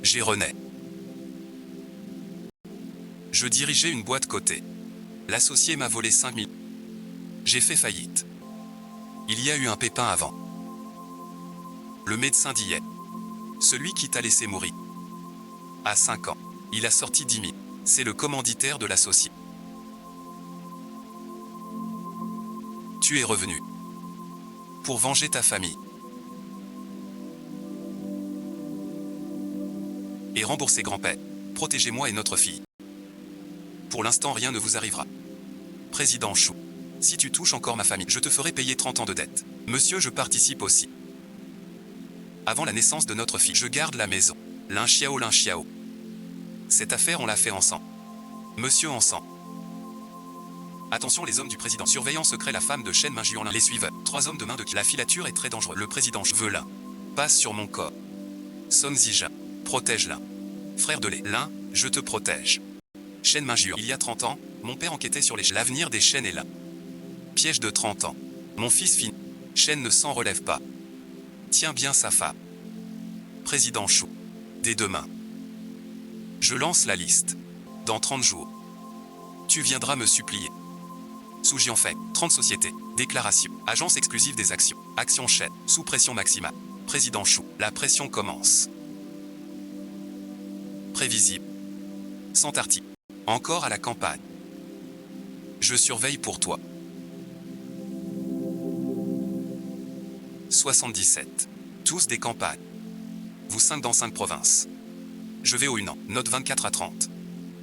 J'ai rené. Je dirigeais une boîte cotée. L'associé m'a volé 5 000. J'ai fait faillite. Il y a eu un pépin avant. Le médecin d'hier. Celui qui t'a laissé mourir. À 5 ans, il a sorti 10 000. C'est le commanditaire de l'associé. Tu es revenu. Pour venger ta famille. Et rembourser grand-père. Protégez-moi et notre fille. Pour l'instant, rien ne vous arrivera. Président Chou. Si tu touches encore ma famille, je te ferai payer 30 ans de dette. Monsieur, je participe aussi. Avant la naissance de notre fille, je garde la maison. Lin Xiao, Lin Xiao. Cette affaire, on l'a fait ensemble. Monsieur, ensemble. Attention, les hommes du président. Surveillant secret, la femme de Shen Mingjuan. Les suiveurs. 3 hommes de main de qui. La filature est très dangereuse. Le président veut l'un. Passe sur mon corps. Son Zijin. Protège l'un. Frère de lait. L'un, je te protège. Shen Mingjuan. Il y a 30 ans, mon père enquêtait sur l'avenir des Shen est là. Piège de 30 ans. Mon fils finit. Shen ne s'en relève pas. Tiens bien sa femme. Président Chou. Dès demain. Je lance la liste. Dans 30 jours. Tu viendras me supplier. Sous Jianfeng, 30 sociétés. Déclaration. Agence exclusive des actions. Action Shen. Sous pression maximale. Président Chou. La pression commence. Prévisible. Sans article. Encore à la campagne. Je surveille pour toi. 77. Tous des campagnes. Vous 5 dans 5 provinces. Je vais au Hunan, note 24 à 30.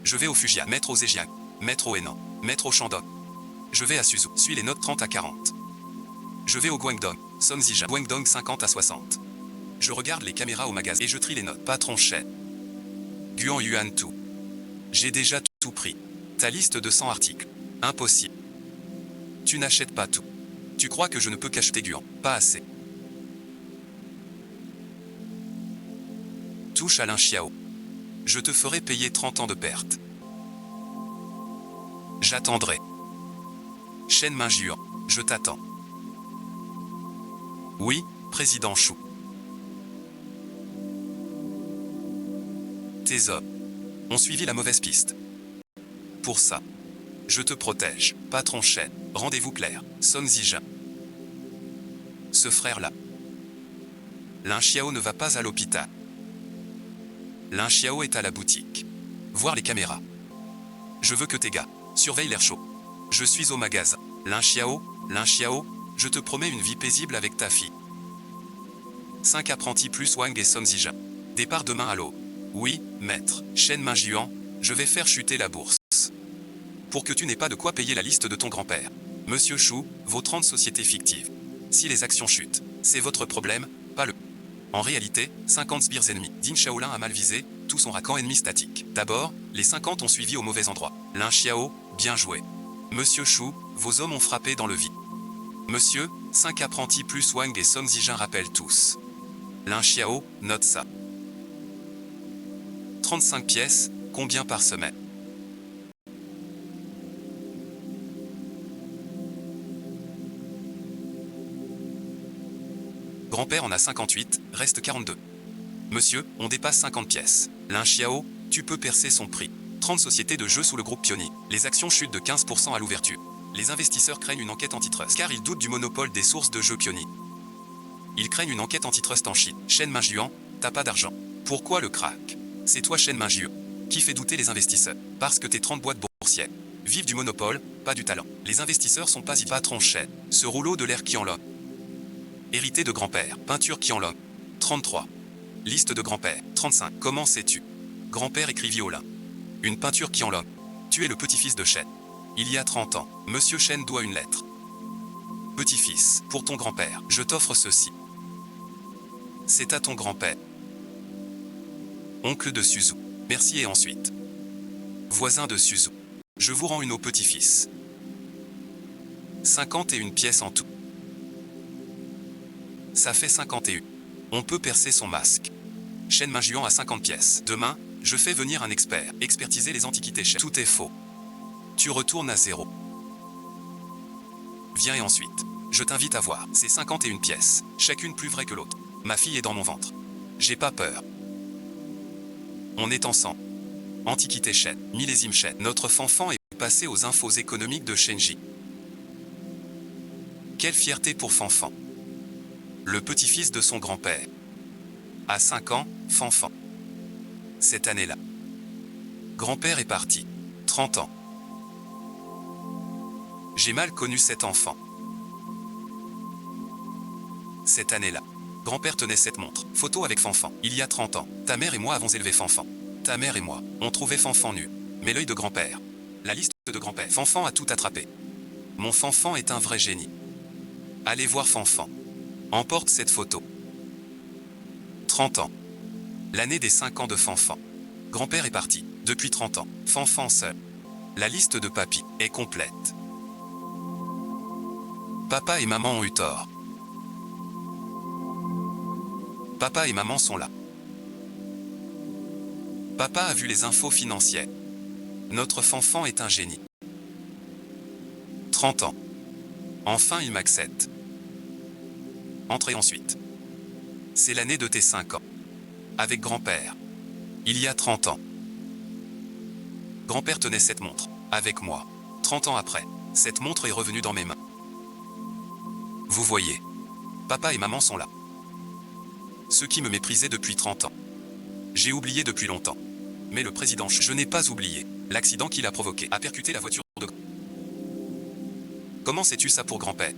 Je vais au Fujian, maître au Zhejiang, maître au Henan, maître au Shandong. Je vais à Suzhou, suis les notes 30 à 40. Je vais au Guangdong, Son Zijin, Guangdong 50 à 60. Je regarde les caméras au magasin et je trie les notes. Patron Shen. Guan Yuan tout. J'ai déjà tout pris. Ta liste de 100 articles. Impossible. Tu n'achètes pas tout. Tu crois que je ne peux qu'acheter Guan? Pas assez. Touche à Lin Xiao. Je te ferai payer 30 ans de perte. J'attendrai. Shen Mingjuan, je t'attends. Oui, président Chou. Tes hommes ont suivi la mauvaise piste. Pour ça, je te protège, patron Shen. Rendez-vous clair, Son Zijin. Ce frère-là. Lin Xiao ne va pas à l'hôpital. Lin Xiao est à la boutique. Voir les caméras. Je veux que tes gars surveillent l'air chaud. Je suis au magasin. Lin Xiao, je te promets une vie paisible avec ta fille. 5 apprentis plus Wang et Son Zijin. Départ demain à l'aube. Oui, maître. Shen Mingjuan, je vais faire chuter la bourse. Pour que tu n'aies pas de quoi payer la liste de ton grand-père. Monsieur Chou, vos 30 sociétés fictives. Si les actions chutent, c'est votre problème, pas le... En réalité, 50 sbires ennemis. Din Shaolin a mal visé, tout son racan ennemi statique. D'abord, les 50 ont suivi au mauvais endroit. Lin Xiao, bien joué. Monsieur Chou, vos hommes ont frappé dans le vide. Monsieur, 5 apprentis plus Wang et Son Zijin rappellent tous. Lin Xiao, note ça. 35 pièces, combien par semaine? Grand-père en a 58, reste 42. Monsieur, on dépasse 50 pièces. Lin Xiao, tu peux percer son prix. 30 sociétés de jeux sous le groupe Pioni. Les actions chutent de 15% à l'ouverture. Les investisseurs craignent une enquête antitrust car ils doutent du monopole des sources de jeux Pioni. Ils craignent une enquête antitrust en Chine. Shen Mingjuan, t'as pas d'argent. Pourquoi le crack? C'est toi Shen Mingjuan qui fait douter les investisseurs. Parce que tes 30 boîtes boursières vivent du monopole, pas du talent. Les investisseurs sont pas y patron Shen. Ce rouleau de l'air Qianlong. Hérité de grand-père. Peinture Qianlong. 33. Liste de grand-père. 35. Comment sais-tu? Grand-père écrivit au lin. Une peinture Qianlong. Tu es le petit-fils de Shen. Il y a 30 ans, Monsieur Shen doit une lettre. Petit-fils, pour ton grand-père, je t'offre ceci. C'est à ton grand-père. Oncle de Suzhou. Merci et ensuite. Voisin de Suzhou. Je vous rends une au petit-fils. 51 pièces en tout. Ça fait 51. On peut percer son masque. Shen Mingjuan a 50 pièces. Demain, je fais venir un expert. Expertiser les antiquités Shen. Tout est faux. Tu retournes à 0. Viens et ensuite. Je t'invite à voir. C'est 51 pièces. Chacune plus vraie que l'autre. Ma fille est dans mon ventre. J'ai pas peur. On est ensemble. Antiquité Shen. Millésime Shen. Notre fanfan est passé aux infos économiques de Shenji. Quelle fierté pour Fanfan. Le petit-fils de son grand-père. À 5 ans, Fanfan. Cette année-là. Grand-père est parti. 30 ans. J'ai mal connu cet enfant. Cette année-là. Grand-père tenait cette montre. Photo avec Fanfan. Il y a 30 ans. Ta mère et moi avons élevé Fanfan. Ta mère et moi, on trouvait Fanfan nu. Mais l'œil de grand-père. La liste de grand-père. Fanfan a tout attrapé. Mon Fanfan est un vrai génie. Allez voir Fanfan. Emporte cette photo. 30 ans. L'année des 5 ans de Fanfan. Grand-père est parti, depuis 30 ans. Fanfan seul. La liste de papy est complète. Papa et maman ont eu tort. Papa et maman sont là. Papa a vu les infos financières. Notre Fanfan est un génie. 30 ans. Enfin il m'accepte. Entrez ensuite. C'est l'année de tes 5 ans. Avec grand-père. Il y a 30 ans. Grand-père tenait cette montre, avec moi. 30 ans après, cette montre est revenue dans mes mains. Vous voyez. Papa et maman sont là. Ceux qui me méprisaient depuis 30 ans. J'ai oublié depuis longtemps. Mais le président, je n'ai pas oublié. L'accident qu'il a provoqué a percuté la voiture de... Comment sais-tu ça pour grand-père?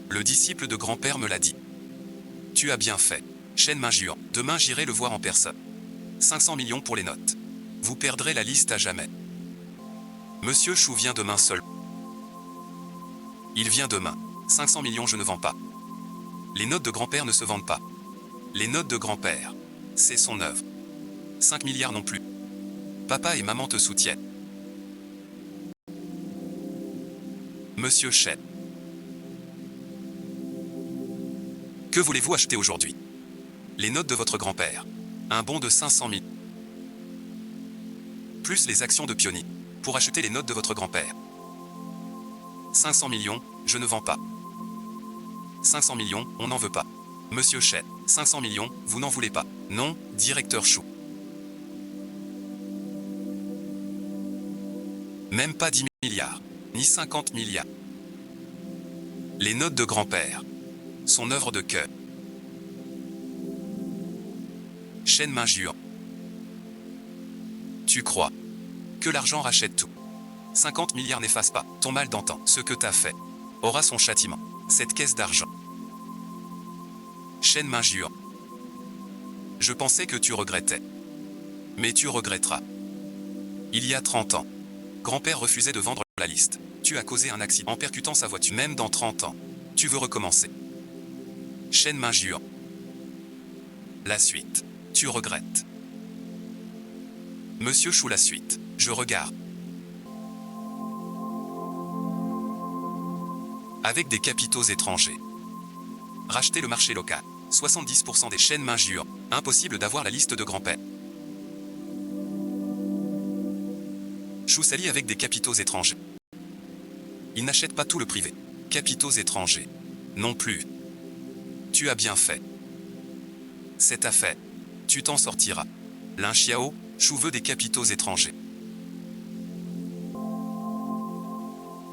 Le disciple de grand-père me l'a dit. Tu as bien fait. Shen Minjuan. Demain j'irai le voir en personne. 500 millions pour les notes. Vous perdrez la liste à jamais. Monsieur Chou vient demain seul. Il vient demain. 500 millions je ne vends pas. Les notes de grand-père ne se vendent pas. Les notes de grand-père. C'est son œuvre. 5 milliards non plus. Papa et maman te soutiennent. Monsieur Shen. Que voulez-vous acheter aujourd'hui? Les notes de votre grand-père. Un bon de 500 000. Plus les actions de Pioni. Pour acheter les notes de votre grand-père. 500 millions, je ne vends pas. 500 millions, on n'en veut pas. Monsieur Shen, 500 millions, vous n'en voulez pas. Non, directeur Chou. Même pas 10 milliards, ni 50 milliards. Les notes de grand-père. Son œuvre de cœur. Shen Minjuan. Tu crois que l'argent rachète tout? 50 milliards n'effacent pas ton mal d'antan. Ce que t'as fait aura son châtiment. Cette caisse d'argent. Shen Minjuan. Je pensais que tu regrettais. Mais tu regretteras. Il y a 30 ans, grand-père refusait de vendre la liste. Tu as causé un accident en percutant sa voiture. Même dans 30 ans, tu veux recommencer. Shen Minjuan. La suite. Tu regrettes. Monsieur Chou, la suite. Je regarde. Avec des capitaux étrangers. Racheter le marché local. 70% des Shen Minjuan. Impossible d'avoir la liste de grand-père. Chou s'allie avec des capitaux étrangers. Il n'achète pas tout le privé. Capitaux étrangers. Non plus. Tu as bien fait. Cette affaire. Tu t'en sortiras. Lin Xiao, Chou veut des capitaux étrangers.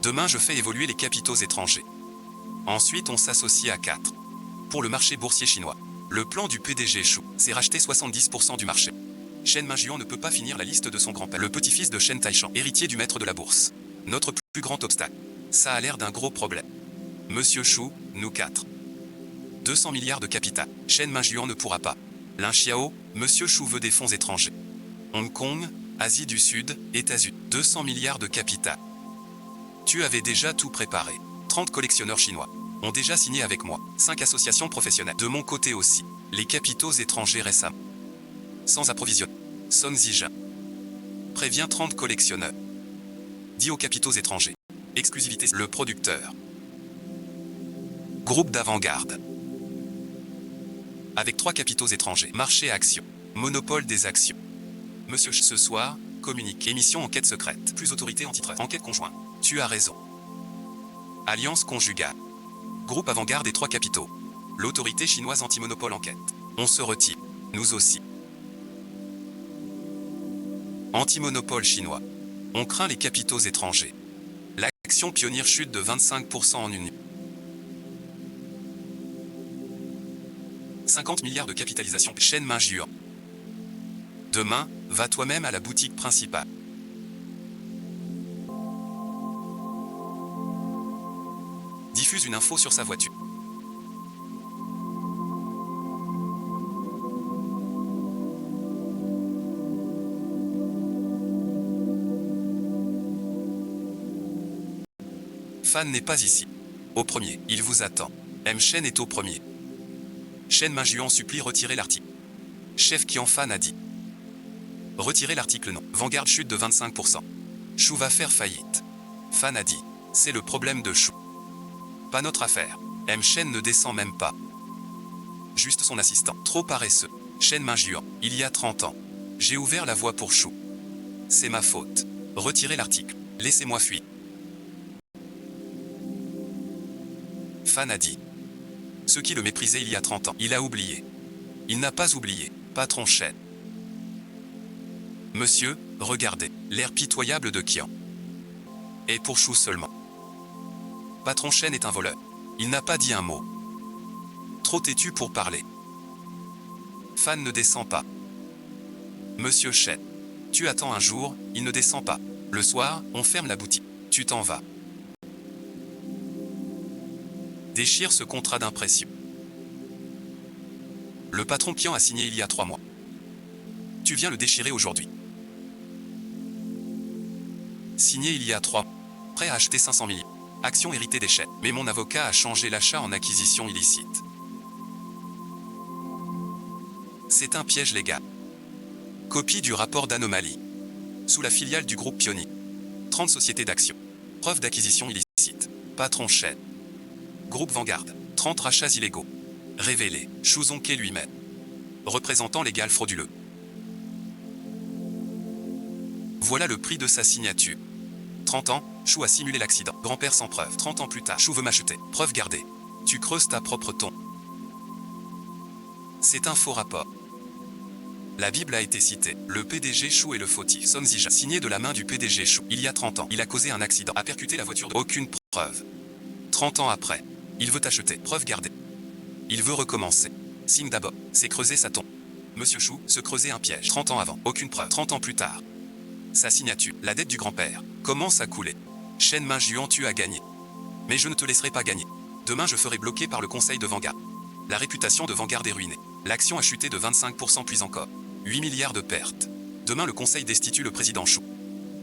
Demain je fais évoluer les capitaux étrangers. Ensuite on s'associe à 4. Pour le marché boursier chinois. Le plan du PDG Chou, c'est racheter 70% du marché. Shen Minjuan ne peut pas finir la liste de son grand-père. Le petit-fils de Shen Taishan, héritier du maître de la bourse. Notre plus grand obstacle. Ça a l'air d'un gros problème. Monsieur Chou, nous 4. 200 milliards de capital. Shen Minjuan ne pourra pas. Lin Xiao, Monsieur Chou veut des fonds étrangers. Hong Kong, Asie du Sud, États-Unis. 200 milliards de capital. Tu avais déjà tout préparé. 30 collectionneurs chinois ont déjà signé avec moi. 5 associations professionnelles. De mon côté aussi. Les capitaux étrangers récemment. Sans approvisionnement. Song Zijin. Prévient 30 collectionneurs. Dit aux capitaux étrangers. Exclusivité. Le producteur. Groupe d'avant-garde. Avec 3 capitaux étrangers. Marché actions. Monopole des actions. Monsieur Ch, ce soir, communique. Émission enquête secrète. Plus autorité antitrust. Enquête conjointe. Tu as raison. Alliance conjugale. Groupe avant-garde et 3 capitaux. L'autorité chinoise anti-monopole enquête. On se retire. Nous aussi. Anti-monopole chinois. On craint les capitaux étrangers. L'action pionnière chute de 25% en une nuit. 50 milliards de capitalisation. Shen Minjuan. Demain, va toi-même à la boutique principale. Diffuse une info sur sa voiture. Fan n'est pas ici. Au premier, il vous attend. M. Shen est au premier. Shen Minjuan supplie retirer l'article. Chef Qian Fan a dit. Retirer l'article non. Vanguard chute de 25%. Shu va faire faillite. Fan a dit. C'est le problème de Shu. Pas notre affaire. M. Shen ne descend même pas. Juste son assistant. Trop paresseux. Shen Minjuan. Il y a 30 ans. J'ai ouvert la voie pour Shu. C'est ma faute. Retirez l'article. Laissez-moi fuir. Fan a dit. Ceux qui le méprisaient il y a 30 ans. Il a oublié. Il n'a pas oublié. Patron Shen. Monsieur, regardez, l'air pitoyable de Qian. Et pour Shu seulement. Patron Shen est un voleur. Il n'a pas dit un mot. Trop têtu pour parler. Fan ne descend pas. Monsieur Shen. Tu attends un jour, il ne descend pas. Le soir, on ferme la boutique. Tu t'en vas. Déchire ce contrat d'impression. Le patron Qian a signé il y a 3 mois. Tu viens le déchirer aujourd'hui. Signé il y a 3 mois. Prêt à acheter 500 millions. Action héritée des chèques. Mais mon avocat a changé l'achat en acquisition illicite. C'est un piège légal. Copie du rapport d'anomalie. Sous la filiale du groupe Pionnier. 30 sociétés d'actions. Preuve d'acquisition illicite. Patron Shen. Groupe Vanguard. 30 rachats illégaux. Révélé. Shu Zongke lui-même. Représentant légal frauduleux. Voilà le prix de sa signature. 30 ans, Shu a simulé l'accident. Grand-père sans preuve. 30 ans plus tard, Shu veut m'acheter. Preuve gardée. Tu creuses ta propre tombe. C'est un faux rapport. La Bible a été citée. Le PDG Shu est le fautif. Son Zija, signé de la main du PDG Shu. Il y a 30 ans, il a causé un accident. A percuté la voiture de... Aucune preuve. 30 ans après, il veut acheter. Preuve gardée. Il veut recommencer. Signe d'abord, c'est creuser sa tombe. Monsieur Shu, se creuser un piège. 30 ans avant, aucune preuve. 30 ans plus tard. Sa signature, la dette du grand-père, commence à couler. Shen Minjuan, tu as gagné. Mais je ne te laisserai pas gagner. Demain je ferai bloquer par le conseil de Vanguard. La réputation de Vanguard est ruinée. L'action a chuté de 25% puis encore. 8 milliards de pertes. Demain le conseil destitue le président Shu.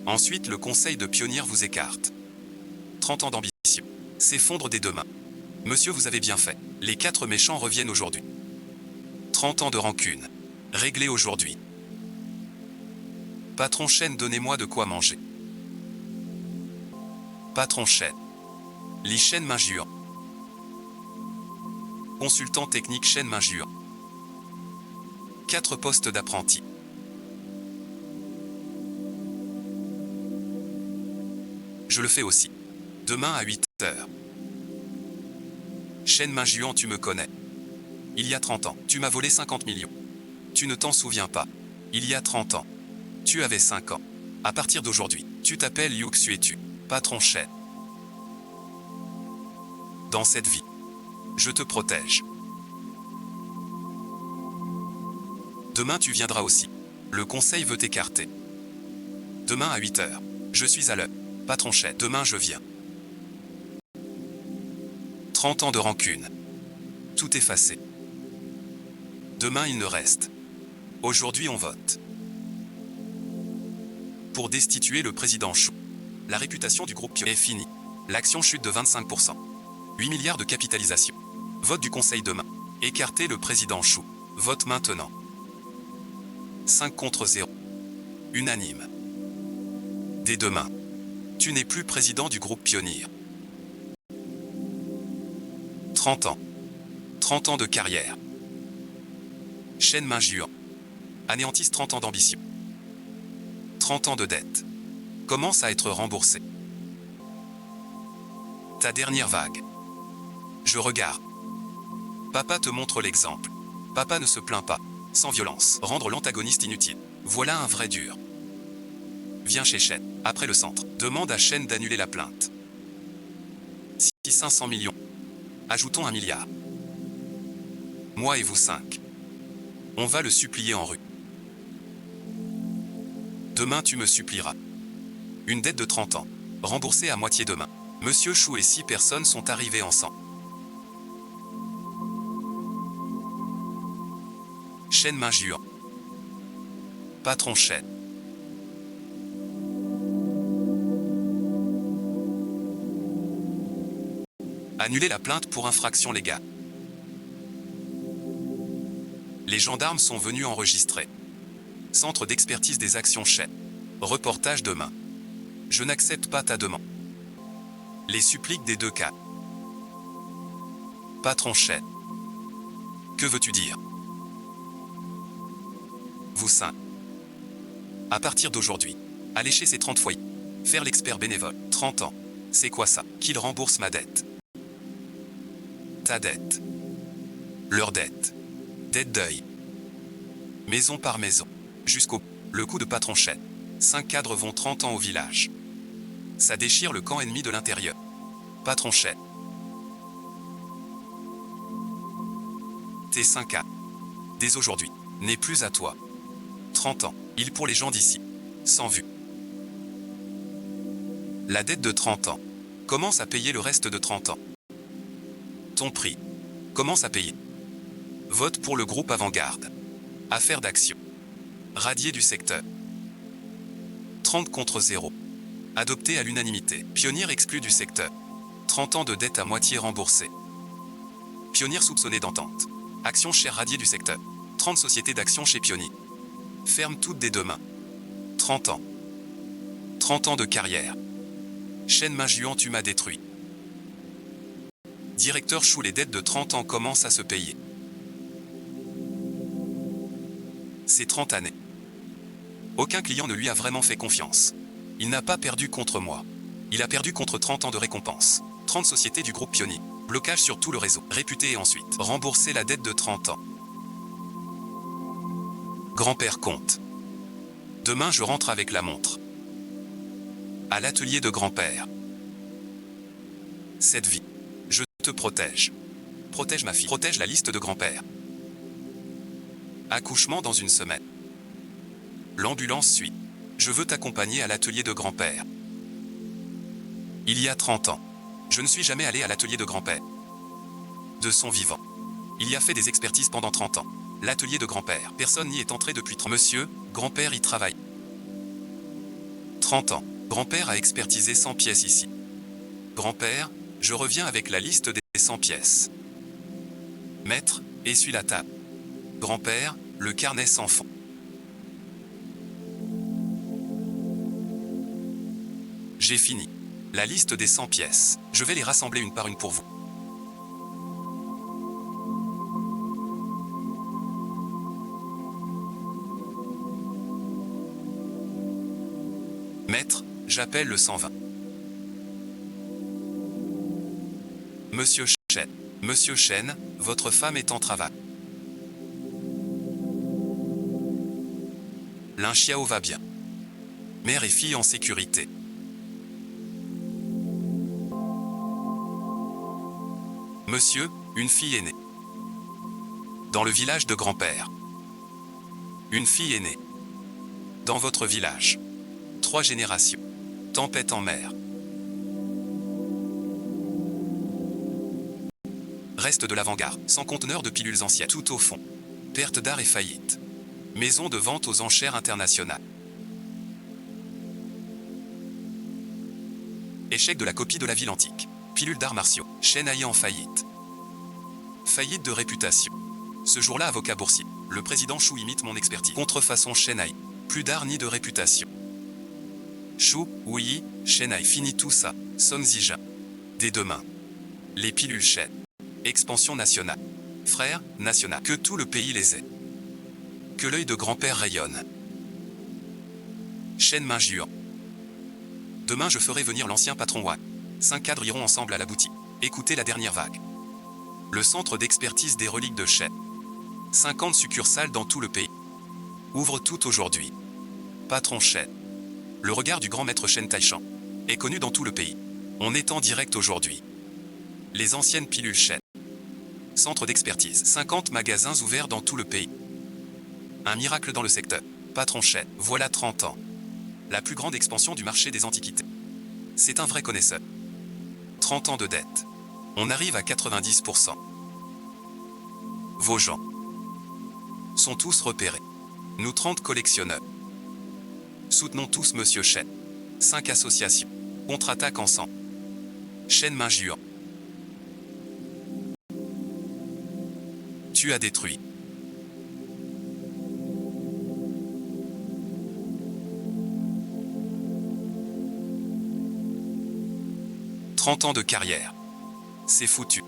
Ensuite le conseil de Pionnier vous écarte. 30 ans d'ambition. S'effondre dès demain. Monsieur, vous avez bien fait. Les 4 méchants reviennent aujourd'hui. 30 ans de rancune. Réglé aujourd'hui. Patron Shen, donnez-moi de quoi manger. Patron Shen. Li Shen Minjuan. Consultant technique Shen Minjuan. 4 postes d'apprenti. Je le fais aussi. Demain à 8 heures. Shen Minjuan, tu me connais. Il y a 30 ans, tu m'as volé 50 millions. Tu ne t'en souviens pas. Il y a 30 ans, tu avais 5 ans. À partir d'aujourd'hui, tu t'appelles Liu Xuetu, patron Shen. Dans cette vie, je te protège. Demain tu viendras aussi. Le conseil veut t'écarter. Demain à 8 heures, je suis à l'heure. Patron Shen, demain je viens. 30 ans de rancune. Tout effacé. Demain il ne reste. Aujourd'hui on vote. Pour destituer le président Shu. La réputation du groupe Pionnier est finie. L'action chute de 25%. 8 milliards de capitalisation. Vote du conseil demain. Écarter le président Shu. Vote maintenant. 5 contre 0. Unanime. Dès demain, tu n'es plus président du groupe Pionnier. 30 ans. 30 ans de carrière. Shen Minjuan. Anéantisse 30 ans d'ambition. 30 ans de dette. Commence à être remboursé. Ta dernière vague. Je regarde. Papa te montre l'exemple. Papa ne se plaint pas. Sans violence. Rendre l'antagoniste inutile. Voilà un vrai dur. Viens chez Shen. Après le centre. Demande à Shen d'annuler la plainte. Si 500 millions. Ajoutons 1 milliard. Moi et vous 5. On va le supplier en rue. Demain tu me supplieras. Une dette de 30 ans. Remboursée à moitié demain. Monsieur Shu et 6 personnes sont arrivés ensemble. Shen Minjuan. Patron Shen. Annuler la plainte pour infraction légale. Les gendarmes sont venus enregistrer. Centre d'expertise des actions chaîne. Reportage demain. Je n'accepte pas ta demande. Les suppliques des 2 cas. Patron chaîne. Que veux-tu dire? Vous 5. À partir d'aujourd'hui, allez chez ces 30 foyers. Faire l'expert bénévole. 30 ans. C'est quoi ça? Qu'il rembourse ma dette. Ta dette. Leur dette. Dette deuil. Maison par maison. Jusqu'au... Le coup de patron chaîne. 5 cadres vont 30 ans au village. Ça déchire le camp ennemi de l'intérieur. Patron chaîne. Tes 5 ans. Dès aujourd'hui. N'est plus à toi. 30 ans. Il pour les gens d'ici. Sans vue. La dette de 30 ans. Commence à payer le reste de 30 ans. Ton prix. Commence à payer. Vote pour le groupe Avant-Garde. Affaire d'action. Radié du secteur. 30 contre 0. Adopté à l'unanimité. Pionnier exclu du secteur. 30 ans de dette à moitié remboursée. Pionnier soupçonné d'entente. Action chère radiée du secteur. 30 sociétés d'action chez Pionnier. Ferme toutes des 2 mains. 30 ans. 30 ans de carrière. Chaîne main juan, tu m'as détruit. Directeur Chou, les dettes de 30 ans commencent à se payer. Ces 30 années. Aucun client ne lui a vraiment fait confiance. Il n'a pas perdu contre moi. Il a perdu contre 30 ans de récompense. 30 sociétés du groupe Pionnier. Blocage sur tout le réseau. Réputé et ensuite rembourser la dette de 30 ans. Grand-père compte. Demain je rentre avec la montre. À l'atelier de grand-père. Cette vie. Je te protège. Protège ma fille. Protège la liste de grand-père. Accouchement dans 1 semaine. L'ambulance suit. Je veux t'accompagner à l'atelier de grand-père. Il y a 30 ans. Je ne suis jamais allé à l'atelier de grand-père. De son vivant. Il y a fait des expertises pendant 30 ans. L'atelier de grand-père. Personne n'y est entré depuis 30 ans. Monsieur, grand-père y travaille. 30 ans. Grand-père a expertisé 100 pièces ici. Grand-père, je reviens avec la liste des 100 pièces. Maître, essuie la table. Grand-père, le carnet sans fond. J'ai fini. La liste des 100 pièces. Je vais les rassembler une par une pour vous. Maître, j'appelle le 120. Monsieur Chen. Monsieur Chen, votre femme est en travail. Lin Xiao va bien. Mère et fille en sécurité. Monsieur, une fille est née. Dans le village de grand-père. Une fille est née. Dans votre village. 3 générations. Tempête en mer. Reste de l'avant-garde, sans conteneur de pilules anciennes, tout au fond. Perte d'art et faillite. Maison de vente aux enchères internationales. Échec de la copie de la ville antique. Pilule d'arts martiaux. Chaîne Haï en faillite. Faillite de réputation. Ce jour-là, avocat boursier. Le président Chou imite mon expertise. Contrefaçon Chaîne Haï. Plus d'art ni de réputation. Chou, oui, Chaîne Haï. Fini tout ça. Son Zija. Dès demain. Les pilules chaîne. Expansion nationale. Frères, national. Que tout le pays les ait. Que l'œil de grand-père rayonne. Chaîne main juan. Demain je ferai venir l'ancien patron Wan. 5 cadres iront ensemble à la boutique. Écoutez la dernière vague. Le centre d'expertise des reliques de Chaîne. 50 succursales dans tout le pays. Ouvre tout aujourd'hui. Patron Chaîne. Le regard du grand maître Chen Taishan est connu dans tout le pays. On est en direct aujourd'hui. Les anciennes pilules Chaîne. Centre d'expertise. 50 magasins ouverts dans tout le pays. Un miracle dans le secteur. Patron Chaîne. Voilà 30 ans. La plus grande expansion du marché des antiquités. C'est un vrai connaisseur. 30 ans de dette. On arrive à 90%. Vos gens sont tous repérés. Nous 30 collectionneurs. Soutenons tous Monsieur Chen. 5 associations. Contre-attaque ensemble. Chen main juan. Tu as détruit. « 30 ans de carrière. C'est foutu.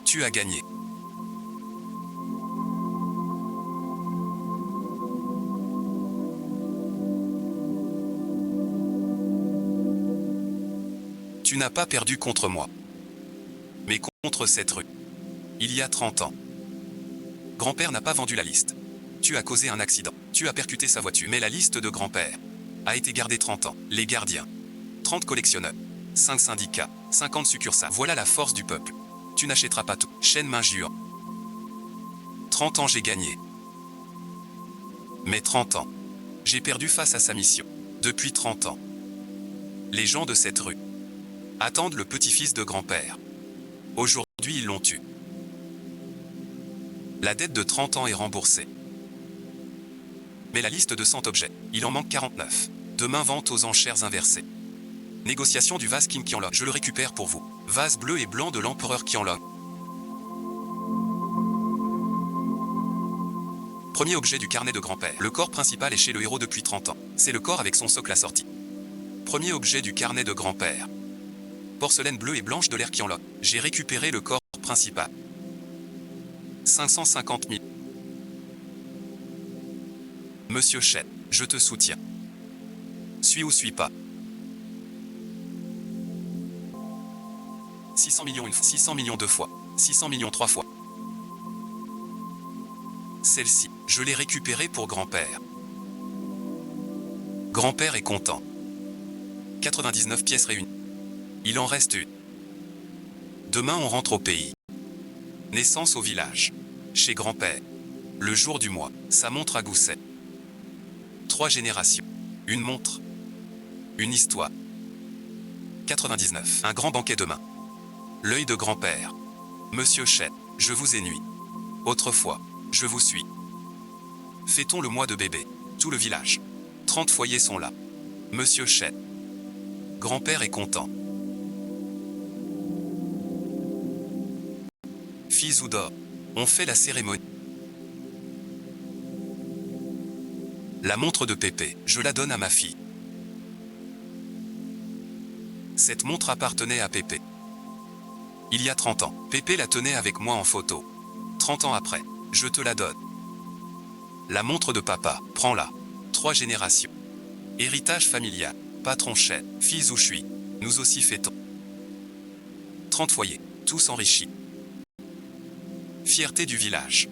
Tu as gagné. Tu n'as pas perdu contre moi, mais contre cette rue. Il y a 30 ans. Grand-père n'a pas vendu la liste. Tu as causé un accident. Tu as percuté sa voiture. Mais la liste de grand-père a été gardée 30 ans. Les gardiens. 30 collectionneurs. 5 syndicats. 50 succursales. Voilà la force du peuple. Tu n'achèteras pas tout. Chaîne main jure. 30 ans j'ai gagné. Mais 30 ans. J'ai perdu face à sa mission. Depuis 30 ans. Les gens de cette rue attendent le petit-fils de grand-père. Aujourd'hui ils l'ont tué. La dette de 30 ans est remboursée. Mais la liste de 100 objets, il en manque 49. Demain vente aux enchères inversées. Négociation du vase King Qianlong. Je le récupère pour vous. Vase bleu et blanc de l'empereur Qianlong. Premier objet du carnet de grand-père. Le corps principal est chez le héros depuis 30 ans. C'est le corps avec son socle assorti. Premier objet du carnet de grand-père. Porcelaine bleue et blanche de l'ère Qianlong. J'ai récupéré le corps principal. 550 000. Monsieur Chen, je te soutiens. Suis ou suis pas. 600 millions une fois, 600 millions deux fois, 600 millions trois fois. Celle-ci, je l'ai récupérée pour grand-père. Grand-père est content. 99 pièces réunies. Il en reste une. Demain on rentre au pays. Naissance au village. Chez grand-père. Le jour du mois, sa montre à gousset. 3 générations. Une montre. Une histoire. 99. Un grand banquet demain. L'œil de grand-père. Monsieur Chen, je vous ai nuit. Autrefois, je vous suis. Fêtons le mois de bébé. Tout le village. 30 foyers sont là. Monsieur Chen. Grand-père est content. Fils ou d'or. On fait la cérémonie. La montre de Pépé, je la donne à ma fille. Cette montre appartenait à Pépé. Il y a 30 ans, Pépé la tenait avec moi en photo. 30 ans après, je te la donne. La montre de papa, prends-la. 3 générations. Héritage familial, patron Chen, fils ou chui. Nous aussi fêtons. 30 foyers, tous enrichis. Fierté du village.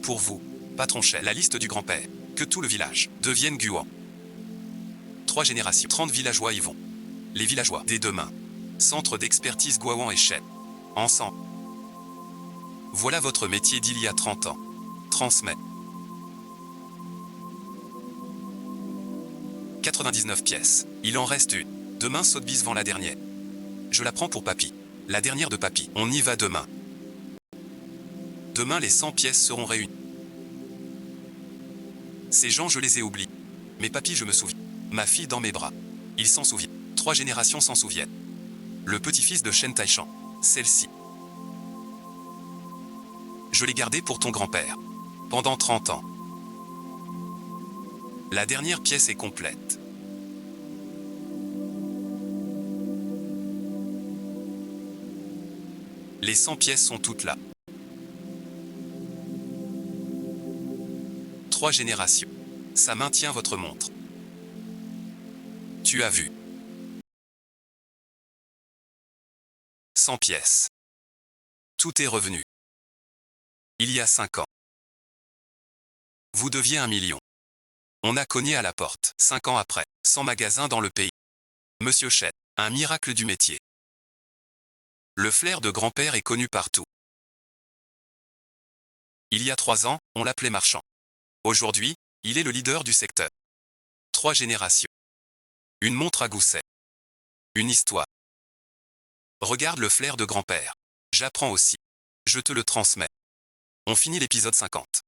Pour vous, patron Chen, la liste du grand-père. Que tout le village devienne Guan. 3 générations, 30 villageois y vont. Les villageois, dès demain. Centre d'expertise Guan et Chen. Ensemble. Voilà votre métier d'il y a 30 ans. Transmet. 99 pièces. Il en reste une. Demain Sotheby's vend la dernière. Je la prends pour papy. La dernière de papy. On y va demain. Demain les 100 pièces seront réunies. Ces gens je les ai oubliés. Mais papy je me souviens. Ma fille dans mes bras. Il s'en souvient. 3 générations s'en souviennent. Le petit-fils de Shen Taishan. Celle-ci. Je l'ai gardée pour ton grand-père. Pendant 30 ans. La dernière pièce est complète. Les 100 pièces sont toutes là. 3 générations. Ça maintient votre montre. Tu as vu. 100 pièces. Tout est revenu. Il y a 5 ans. Vous deviez 1 million. On a cogné à la porte. 5 ans après, 100 magasins dans le pays. Monsieur Chen, un miracle du métier. Le flair de grand-père est connu partout. Il y a 3 ans, on l'appelait marchand. Aujourd'hui, il est le leader du secteur. 3 générations. Une montre à gousset. Une histoire. Regarde le flair de grand-père. J'apprends aussi. Je te le transmets. On finit l'épisode 50.